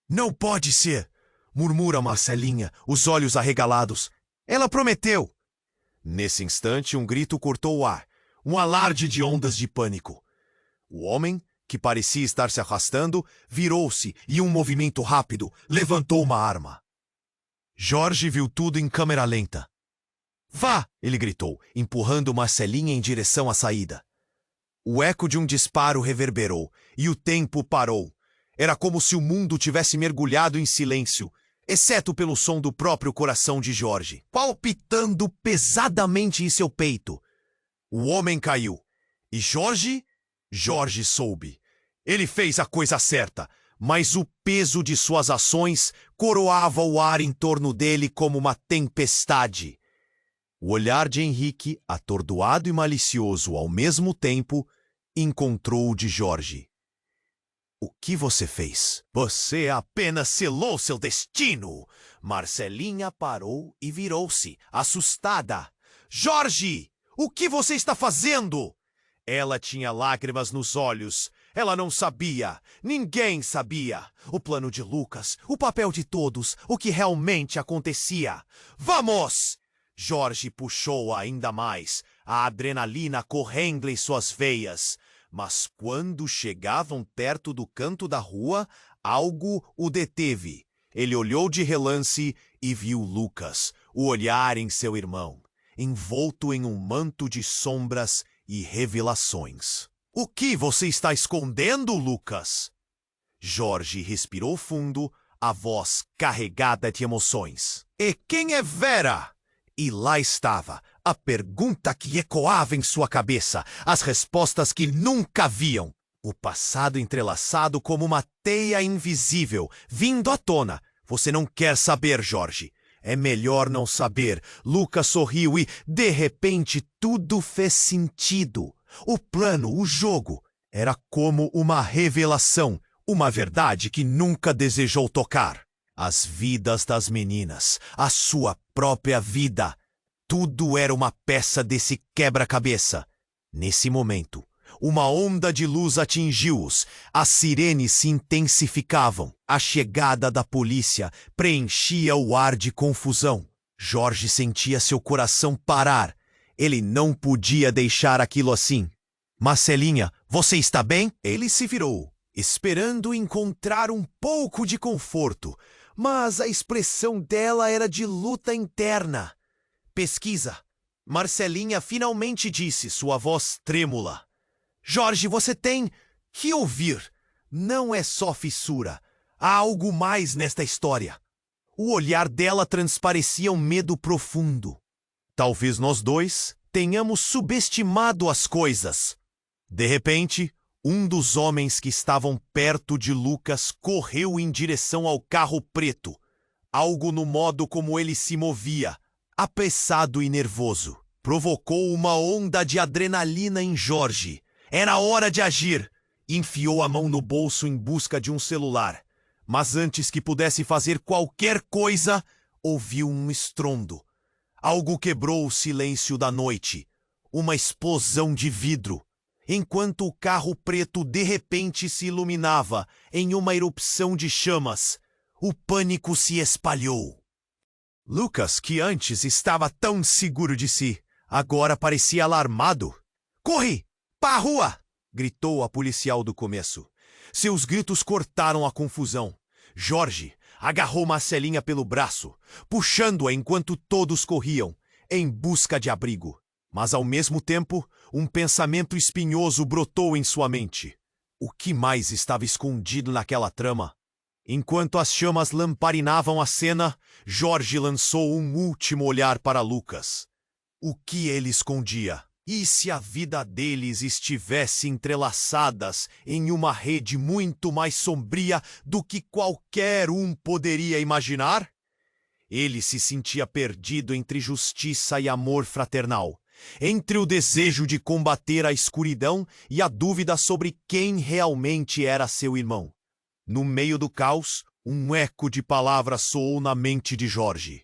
não pode ser, murmura Marcelinha, os olhos arregalados. Ela prometeu. Nesse instante, um grito cortou o ar, um alarde de ondas de pânico. O homem, que parecia estar se arrastando, virou-se e, em um movimento rápido, levantou uma arma. Jorge viu tudo em câmera lenta. Vá! Ele gritou, empurrando Marcelinha em direção à saída. O eco de um disparo reverberou, e o tempo parou. Era como se o mundo tivesse mergulhado em silêncio, exceto pelo som do próprio coração de Jorge, palpitando pesadamente em seu peito. O homem caiu. E Jorge soube. Ele fez a coisa certa, mas o peso de suas ações coroava o ar em torno dele como uma tempestade. O olhar de Henrique, atordoado e malicioso ao mesmo tempo, encontrou o de Jorge. O que você fez? Você apenas selou seu destino! Marcelinha parou e virou-se, assustada. Jorge! O que você está fazendo? Ela tinha lágrimas nos olhos. Ela não sabia. Ninguém sabia. O plano de Lucas, o papel de todos, o que realmente acontecia. Vamos! Jorge puxou ainda mais, a adrenalina correndo em suas veias. Mas quando chegavam perto do canto da rua, algo o deteve. Ele olhou de relance e viu Lucas, o olhar em seu irmão, envolto em um manto de sombras e revelações. O que você está escondendo, Lucas? Jorge respirou fundo, a voz carregada de emoções. E quem é Vera? E lá estava, a pergunta que ecoava em sua cabeça, as respostas que nunca viam. O passado entrelaçado como uma teia invisível, vindo à tona. Você não quer saber, Jorge. É melhor não saber. Lucas sorriu e, de repente, tudo fez sentido. O plano, o jogo, era como uma revelação, uma verdade que nunca desejou tocar. As vidas das meninas, a sua própria vida. Tudo era uma peça desse quebra-cabeça. Nesse momento, uma onda de luz atingiu-os. As sirenes se intensificavam. A chegada da polícia preenchia o ar de confusão. Jorge sentia seu coração parar. Ele não podia deixar aquilo assim. Marcelinha, você está bem? Ele se virou, esperando encontrar um pouco de conforto, mas a expressão dela era de luta interna. Pesquisa. Marcelinha finalmente disse, sua voz trêmula. Jorge, você tem que ouvir. Não é só fissura. Há algo mais nesta história. O olhar dela transparecia um medo profundo. Talvez nós dois tenhamos subestimado as coisas. De repente, um dos homens que estavam perto de Lucas correu em direção ao carro preto. Algo no modo como ele se movia, apressado e nervoso, provocou uma onda de adrenalina em Jorge. Era hora de agir. Enfiou a mão no bolso em busca de um celular. Mas antes que pudesse fazer qualquer coisa, ouviu um estrondo. Algo quebrou o silêncio da noite. Uma explosão de vidro. Enquanto o carro preto de repente se iluminava em uma erupção de chamas, o pânico se espalhou. Lucas, que antes estava tão seguro de si, agora parecia alarmado. Corre! Para a rua! Gritou a policial do começo. Seus gritos cortaram a confusão. Jorge agarrou Marcelinha pelo braço, puxando-a enquanto todos corriam, em busca de abrigo. Mas ao mesmo tempo, um pensamento espinhoso brotou em sua mente. O que mais estava escondido naquela trama? Enquanto as chamas lamparinavam a cena, Jorge lançou um último olhar para Lucas. O que ele escondia? E se a vida deles estivesse entrelaçadas em uma rede muito mais sombria do que qualquer um poderia imaginar? Ele se sentia perdido entre justiça e amor fraternal, entre o desejo de combater a escuridão e a dúvida sobre quem realmente era seu irmão. No meio do caos, um eco de palavras soou na mente de Jorge.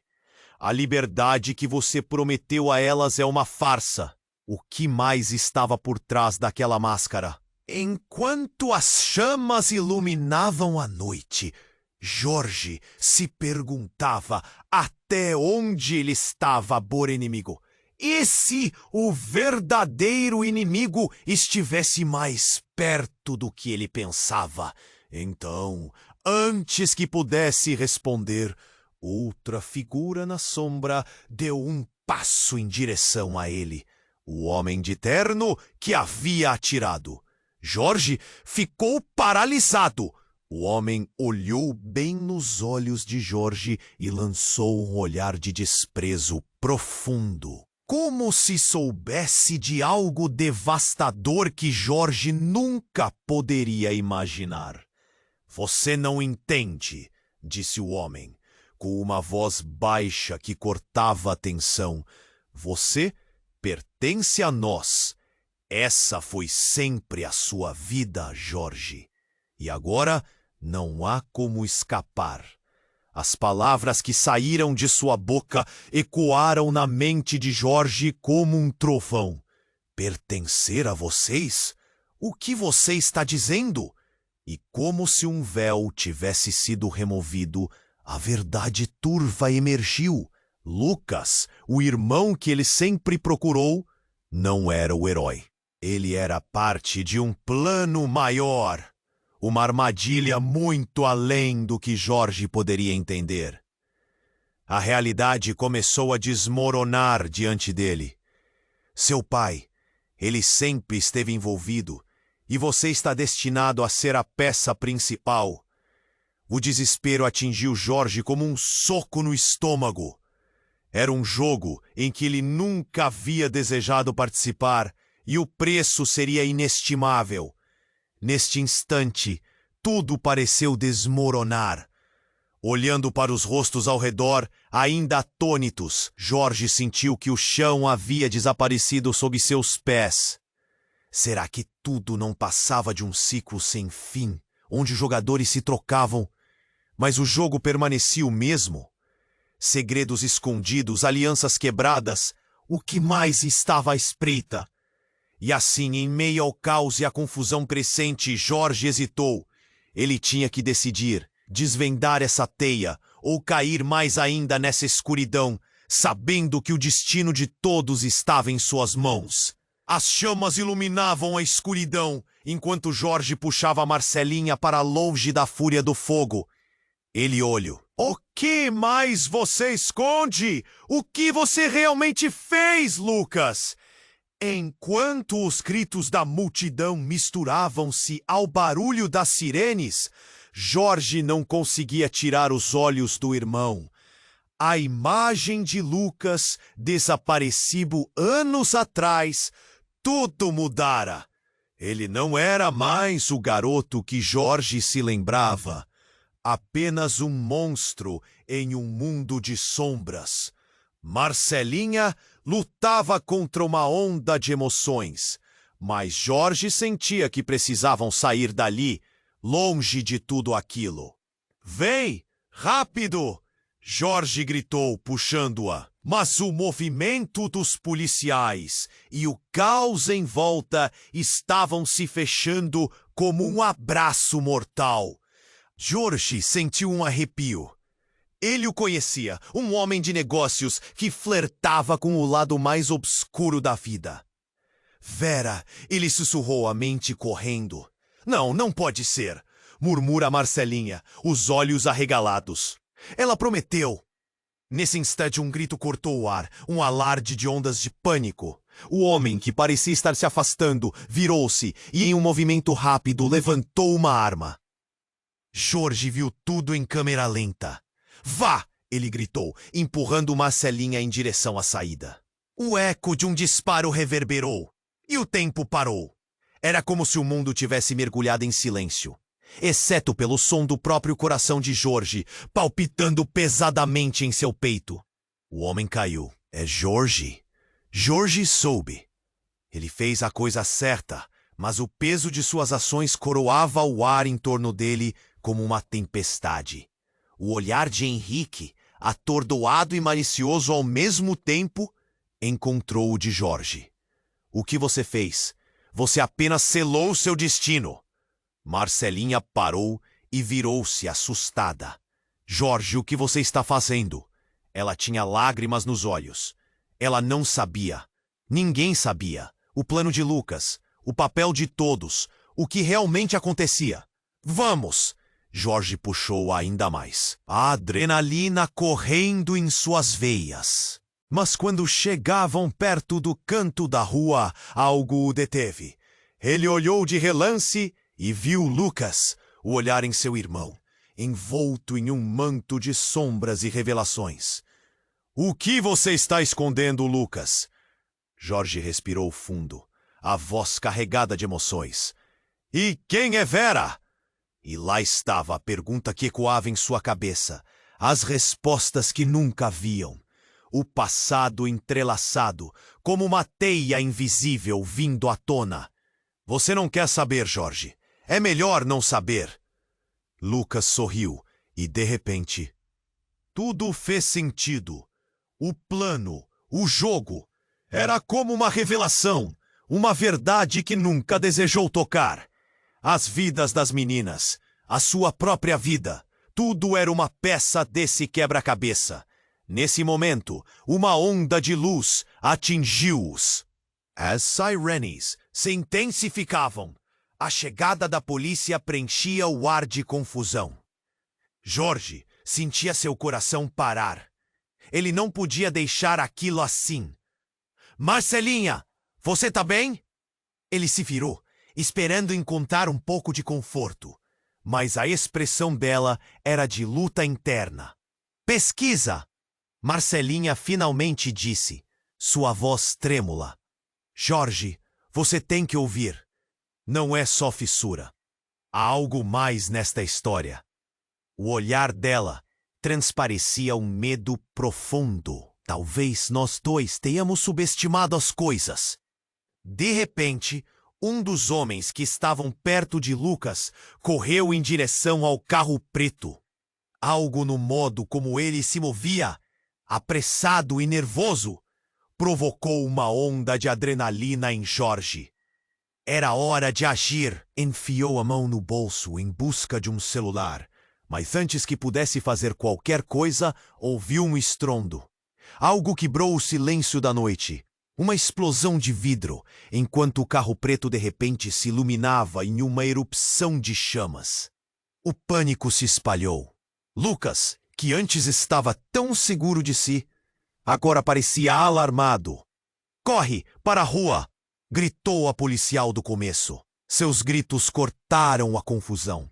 A liberdade que você prometeu a elas é uma farsa. O que mais estava por trás daquela máscara? Enquanto as chamas iluminavam a noite, Jorge se perguntava até onde ele estava por inimigo. E se o verdadeiro inimigo estivesse mais perto do que ele pensava? Então, antes que pudesse responder, outra figura na sombra deu um passo em direção a ele. O homem de terno que havia atirado. Jorge ficou paralisado. O homem olhou bem nos olhos de Jorge e lançou um olhar de desprezo profundo, como se soubesse de algo devastador que Jorge nunca poderia imaginar. Você não entende, disse o homem, com uma voz baixa que cortava a tensão. Você pertence a nós. Essa foi sempre a sua vida, Jorge. E agora não há como escapar. As palavras que saíram de sua boca ecoaram na mente de Jorge como um trovão. Pertencer a vocês? O que você está dizendo? E como se um véu tivesse sido removido, a verdade turva emergiu. Lucas, o irmão que ele sempre procurou, não era o herói. Ele era parte de um plano maior. Uma armadilha muito além do que Jorge poderia entender. A realidade começou a desmoronar diante dele. Seu pai, ele sempre esteve envolvido, e você está destinado a ser a peça principal. O desespero atingiu Jorge como um soco no estômago. Era um jogo em que ele nunca havia desejado participar e o preço seria inestimável. Neste instante, tudo pareceu desmoronar. Olhando para os rostos ao redor, ainda atônitos, Jorge sentiu que o chão havia desaparecido sob seus pés. Será que tudo não passava de um ciclo sem fim, onde os jogadores se trocavam, mas o jogo permanecia o mesmo? Segredos escondidos, alianças quebradas, o que mais estava à espreita? E assim, em meio ao caos e à confusão crescente, Jorge hesitou. Ele tinha que decidir, desvendar essa teia, ou cair mais ainda nessa escuridão, sabendo que o destino de todos estava em suas mãos. As chamas iluminavam a escuridão, enquanto Jorge puxava Marcelinha para longe da fúria do fogo. Ele olhou. O que mais você esconde? O que você realmente fez, Lucas? Enquanto os gritos da multidão misturavam-se ao barulho das sirenes, Jorge não conseguia tirar os olhos do irmão. A imagem de Lucas, desaparecido anos atrás, tudo mudara. Ele não era mais o garoto que Jorge se lembrava. Apenas um monstro em um mundo de sombras. Marcelinha lutava contra uma onda de emoções, mas Jorge sentia que precisavam sair dali, longe de tudo aquilo. Vem, rápido! Jorge gritou, puxando-a. Mas o movimento dos policiais e o caos em volta estavam se fechando como um abraço mortal. Jorge sentiu um arrepio. Ele o conhecia, um homem de negócios que flertava com o lado mais obscuro da vida. Vera, ele sussurrou a mente correndo. Não pode ser, murmura Marcelinha, os olhos arregalados. Ela prometeu. Nesse instante um grito cortou o ar, um alarde de ondas de pânico. O homem, que parecia estar se afastando, virou-se e em um movimento rápido levantou uma arma. Jorge viu tudo em câmera lenta. Vá! Ele gritou, empurrando Marcelinha em direção à saída. O eco de um disparo reverberou, e o tempo parou. Era como se o mundo tivesse mergulhado em silêncio, exceto pelo som do próprio coração de Jorge, palpitando pesadamente em seu peito. O homem caiu. É Jorge. Jorge soube. Ele fez a coisa certa, mas o peso de suas ações coroava o ar em torno dele como uma tempestade. O olhar de Henrique, atordoado e malicioso ao mesmo tempo, encontrou o de Jorge. O que você fez? Você apenas selou seu destino. Marcelinha parou e virou-se assustada. Jorge, o que você está fazendo? Ela tinha lágrimas nos olhos. Ela não sabia. Ninguém sabia. O plano de Lucas, o papel de todos, o que realmente acontecia. Vamos! Jorge puxou ainda mais. A adrenalina correndo em suas veias. Mas quando chegavam perto do canto da rua, algo o deteve. Ele olhou de relance e viu Lucas, o olhar em seu irmão, envolto em um manto de sombras e revelações. O que você está escondendo, Lucas? Jorge respirou fundo, a voz carregada de emoções. E quem é Vera? E lá estava a pergunta que ecoava em sua cabeça, as respostas que nunca viam. O passado entrelaçado, como uma teia invisível vindo à tona. Você não quer saber, Jorge. É melhor não saber. Lucas sorriu e, de repente, tudo fez sentido. O plano, o jogo, era como uma revelação, uma verdade que nunca desejou tocar. As vidas das meninas, a sua própria vida, tudo era uma peça desse quebra-cabeça. Nesse momento, uma onda de luz atingiu-os. As sirenes se intensificavam. A chegada da polícia preenchia o ar de confusão. Jorge sentia seu coração parar. Ele não podia deixar aquilo assim. Marcelinha, você tá bem? Ele se virou, esperando encontrar um pouco de conforto. Mas a expressão dela era de luta interna. Pesquisa! Marcelinha finalmente disse, sua voz trêmula. Jorge, você tem que ouvir. Não é só fissura. Há algo mais nesta história. O olhar dela transparecia um medo profundo. Talvez nós dois tenhamos subestimado as coisas. De repente, um dos homens que estavam perto de Lucas correu em direção ao carro preto. Algo no modo como ele se movia apressado e nervoso, provocou uma onda de adrenalina em Jorge. Era hora de agir. Enfiou a mão no bolso em busca de um celular, mas antes que pudesse fazer qualquer coisa, ouviu um estrondo. Algo quebrou o silêncio da noite. Uma explosão de vidro, enquanto o carro preto de repente se iluminava em uma erupção de chamas. O pânico se espalhou. Lucas, que antes estava tão seguro de si, agora parecia alarmado. "Corre para a rua!" gritou a policial do começo. Seus gritos cortaram a confusão.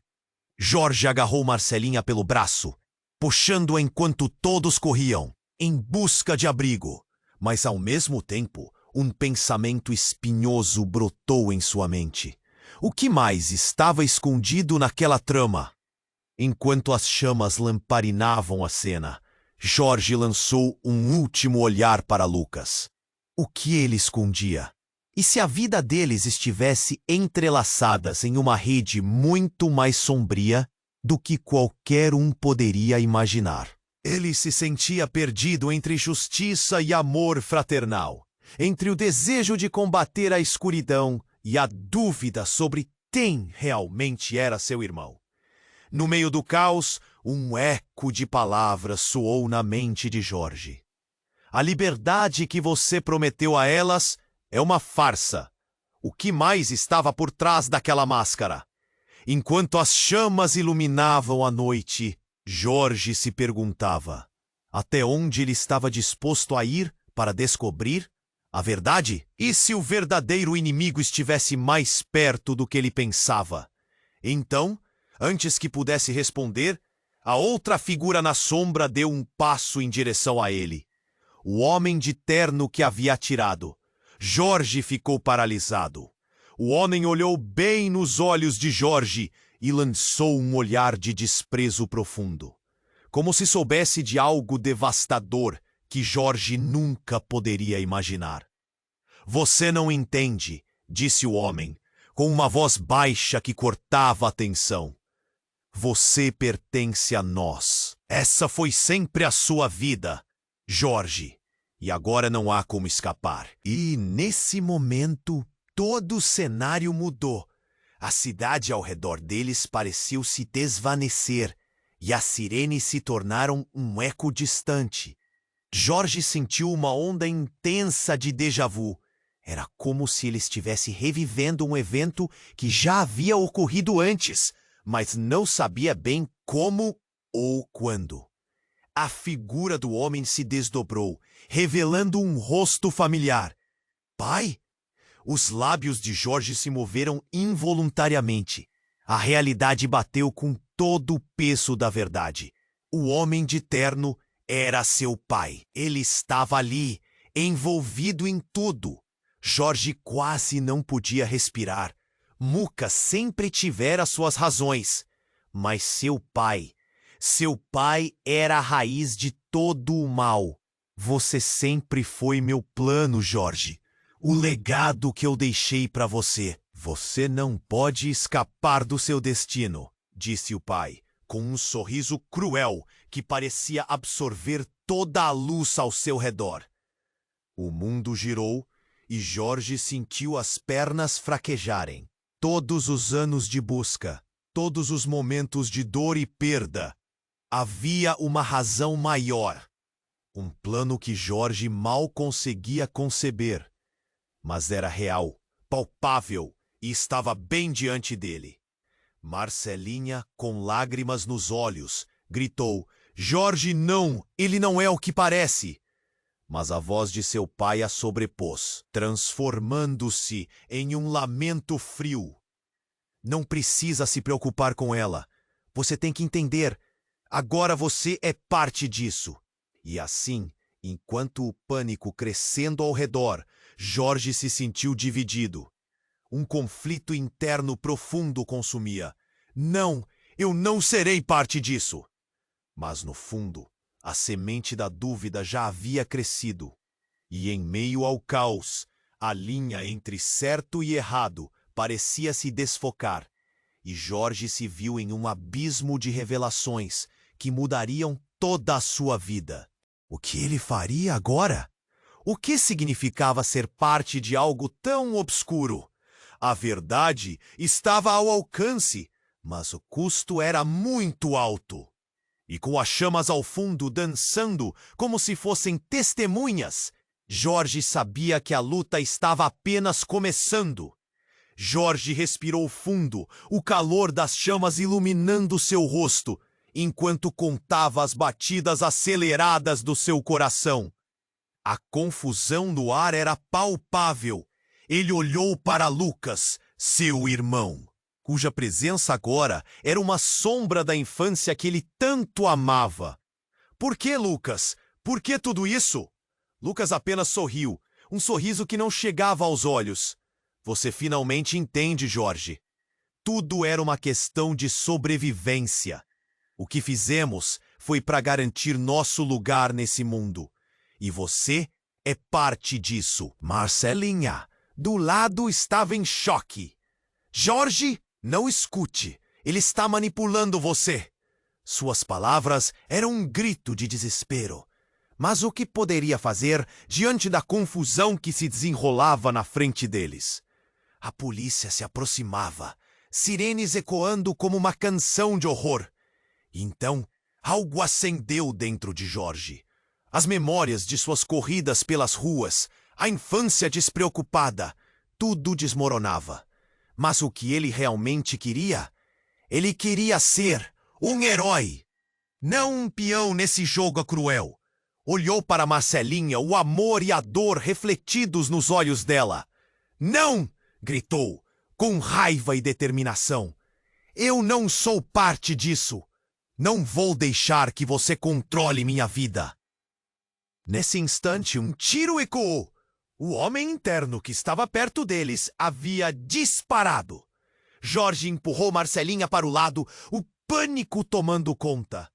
Jorge agarrou Marcelinha pelo braço, puxando-a enquanto todos corriam, em busca de abrigo. Mas, ao mesmo tempo, um pensamento espinhoso brotou em sua mente. O que mais estava escondido naquela trama? Enquanto as chamas lamparinavam a cena, Jorge lançou um último olhar para Lucas. O que ele escondia? E se a vida deles estivesse entrelaçadas em uma rede muito mais sombria do que qualquer um poderia imaginar? Ele se sentia perdido entre justiça e amor fraternal, entre o desejo de combater a escuridão e a dúvida sobre quem realmente era seu irmão. No meio do caos, um eco de palavras soou na mente de Jorge. A liberdade que você prometeu a elas é uma farsa. O que mais estava por trás daquela máscara? Enquanto as chamas iluminavam a noite, Jorge se perguntava até onde ele estava disposto a ir para descobrir a verdade? E se o verdadeiro inimigo estivesse mais perto do que ele pensava? Então, antes que pudesse responder, a outra figura na sombra deu um passo em direção a ele. O homem de terno que havia atirado. Jorge ficou paralisado. O homem olhou bem nos olhos de Jorge e lançou um olhar de desprezo profundo, como se soubesse de algo devastador que Jorge nunca poderia imaginar. "Você não entende", disse o homem, com uma voz baixa que cortava a tensão. "Você pertence a nós. Essa foi sempre a sua vida, Jorge, e agora não há como escapar." E, nesse momento, todo o cenário mudou. A cidade ao redor deles pareceu se desvanecer e as sirenes se tornaram um eco distante. Jorge sentiu uma onda intensa de déjà vu. Era como se ele estivesse revivendo um evento que já havia ocorrido antes, mas não sabia bem como ou quando. A figura do homem se desdobrou, revelando um rosto familiar. "Pai?" Os lábios de Jorge se moveram involuntariamente. A realidade bateu com todo o peso da verdade. O homem de terno era seu pai. Ele estava ali, envolvido em tudo. Jorge quase não podia respirar. Muca sempre tivera suas razões. Mas seu pai era a raiz de todo o mal. "Você sempre foi meu plano, Jorge. O legado que eu deixei para você." "Você não pode escapar do seu destino", disse o pai, com um sorriso cruel que parecia absorver toda a luz ao seu redor. O mundo girou e Jorge sentiu as pernas fraquejarem. Todos os anos de busca, todos os momentos de dor e perda, havia uma razão maior. Um plano que Jorge mal conseguia conceber. Mas era real, palpável e estava bem diante dele. Marcelinha, com lágrimas nos olhos, gritou: "Jorge, não! Ele não é o que parece!" Mas a voz de seu pai a sobrepôs, transformando-se em um lamento frio. "Não precisa se preocupar com ela. Você tem que entender. Agora você é parte disso." E assim, enquanto o pânico crescendo ao redor, Jorge se sentiu dividido. Um conflito interno profundo consumia. "Não, eu não serei parte disso." Mas no fundo, a semente da dúvida já havia crescido. E em meio ao caos, a linha entre certo e errado parecia se desfocar. E Jorge se viu em um abismo de revelações que mudariam toda a sua vida. O que ele faria agora? O que significava ser parte de algo tão obscuro? A verdade estava ao alcance, mas o custo era muito alto. E com as chamas ao fundo dançando como se fossem testemunhas, Jorge sabia que a luta estava apenas começando. Jorge respirou fundo, o calor das chamas iluminando seu rosto, enquanto contava as batidas aceleradas do seu coração. A confusão no ar era palpável. Ele olhou para Lucas, seu irmão, cuja presença agora era uma sombra da infância que ele tanto amava. Por que, Lucas? Por que tudo isso? Lucas apenas sorriu, um sorriso que não chegava aos olhos. Você finalmente entende, Jorge. Tudo era uma questão de sobrevivência. O que fizemos foi para garantir nosso lugar nesse mundo. E você é parte disso. Marcelinha, do lado, estava em choque. Jorge, não escute. Ele está manipulando você. Suas palavras eram um grito de desespero. Mas o que poderia fazer diante da confusão que se desenrolava na frente deles? A polícia se aproximava, sirenes ecoando como uma canção de horror. Então, algo acendeu dentro de Jorge. As memórias de suas corridas pelas ruas, a infância despreocupada, tudo desmoronava. Mas o que ele realmente queria? Ele queria ser um herói, não um peão nesse jogo cruel. Olhou para Marcelinha, o amor e a dor refletidos nos olhos dela. Não! Gritou, com raiva e determinação. Eu não sou parte disso. Não vou deixar que você controle minha vida. Nesse instante, um tiro ecoou. O homem interno que estava perto deles havia disparado. Jorge empurrou Marcelinha para o lado, o pânico tomando conta.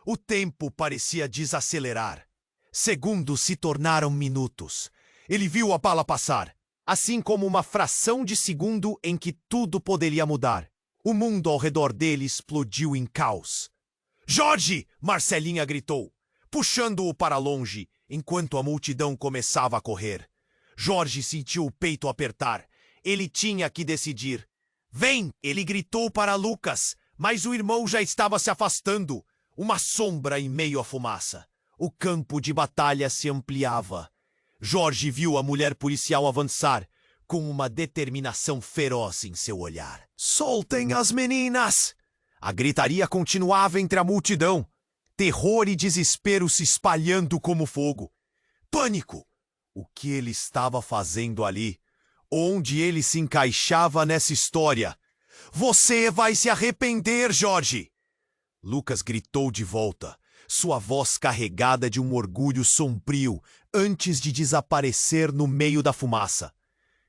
O tempo parecia desacelerar. Segundos se tornaram minutos. Ele viu a bala passar, assim como uma fração de segundo em que tudo poderia mudar. O mundo ao redor dele explodiu em caos. Jorge! Marcelinha gritou, puxando-o para longe, enquanto a multidão começava a correr. Jorge sentiu o peito apertar. Ele tinha que decidir. Vem! Ele gritou para Lucas, mas o irmão já estava se afastando. Uma sombra em meio à fumaça. O campo de batalha se ampliava. Jorge viu a mulher policial avançar, com uma determinação feroz em seu olhar. Soltem as meninas! A gritaria continuava entre a multidão. Terror e desespero se espalhando como fogo. Pânico! O que ele estava fazendo ali? Onde ele se encaixava nessa história? Você vai se arrepender, Jorge! Lucas gritou de volta, sua voz carregada de um orgulho sombrio, antes de desaparecer no meio da fumaça.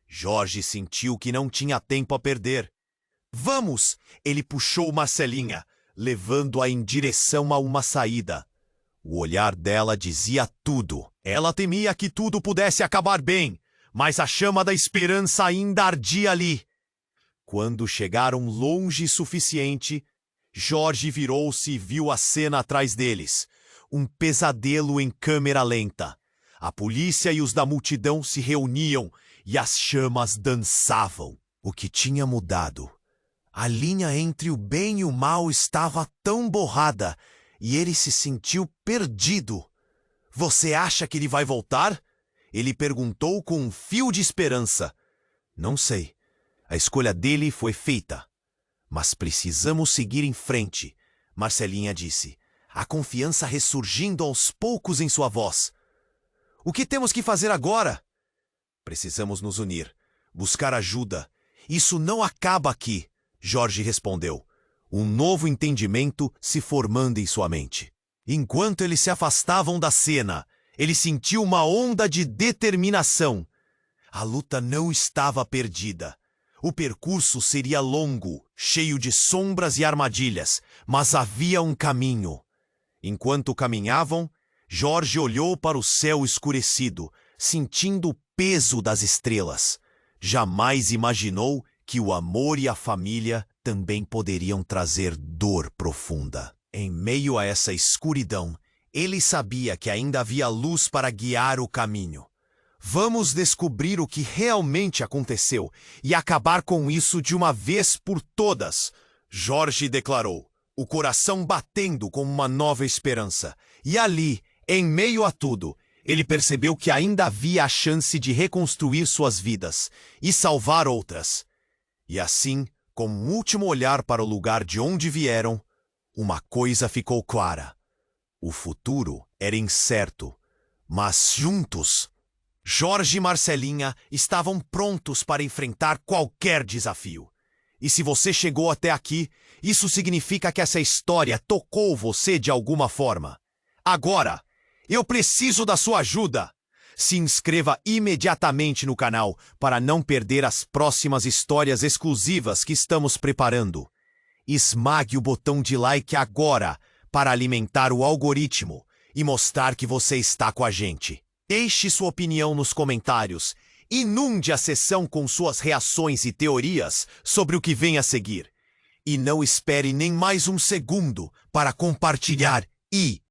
Jorge sentiu que não tinha tempo a perder. Vamos! Ele puxou Marcelinha, levando-a em direção a uma saída. O olhar dela dizia tudo. Ela temia que tudo pudesse acabar bem, mas a chama da esperança ainda ardia ali. Quando chegaram longe o suficiente, Jorge virou-se e viu a cena atrás deles. Um pesadelo em câmera lenta. A polícia e os da multidão se reuniam e as chamas dançavam. O que tinha mudado? A linha entre o bem e o mal estava tão borrada e ele se sentiu perdido. Você acha que ele vai voltar? Ele perguntou com um fio de esperança. Não sei. A escolha dele foi feita. Mas precisamos seguir em frente, Marcelinha disse, a confiança ressurgindo aos poucos em sua voz. O que temos que fazer agora? Precisamos nos unir, buscar ajuda. Isso não acaba aqui, Jorge respondeu, um novo entendimento se formando em sua mente. Enquanto eles se afastavam da cena, ele sentiu uma onda de determinação. A luta não estava perdida. O percurso seria longo, cheio de sombras e armadilhas, mas havia um caminho. Enquanto caminhavam, Jorge olhou para o céu escurecido, sentindo o peso das estrelas. Jamais imaginou que o amor e a família também poderiam trazer dor profunda. Em meio a essa escuridão, Ele sabia que ainda havia luz para guiar o caminho. Vamos descobrir o que realmente aconteceu e acabar com isso de uma vez por todas, Jorge declarou, o coração batendo com uma nova esperança. E ali, em meio a tudo, ele percebeu que ainda havia a chance de reconstruir suas vidas e salvar outras. E assim, com um último olhar para o lugar de onde vieram, uma coisa ficou clara. O futuro era incerto, mas juntos, Jorge e Marcelinha estavam prontos para enfrentar qualquer desafio. E se você chegou até aqui, isso significa que essa história tocou você de alguma forma. Agora, eu preciso da sua ajuda! Se inscreva imediatamente no canal para não perder as próximas histórias exclusivas que estamos preparando. Esmague o botão de like agora para alimentar o algoritmo e mostrar que você está com a gente. Deixe sua opinião nos comentários. Inunde a sessão com suas reações e teorias sobre o que vem a seguir. E não espere nem mais um segundo para compartilhar e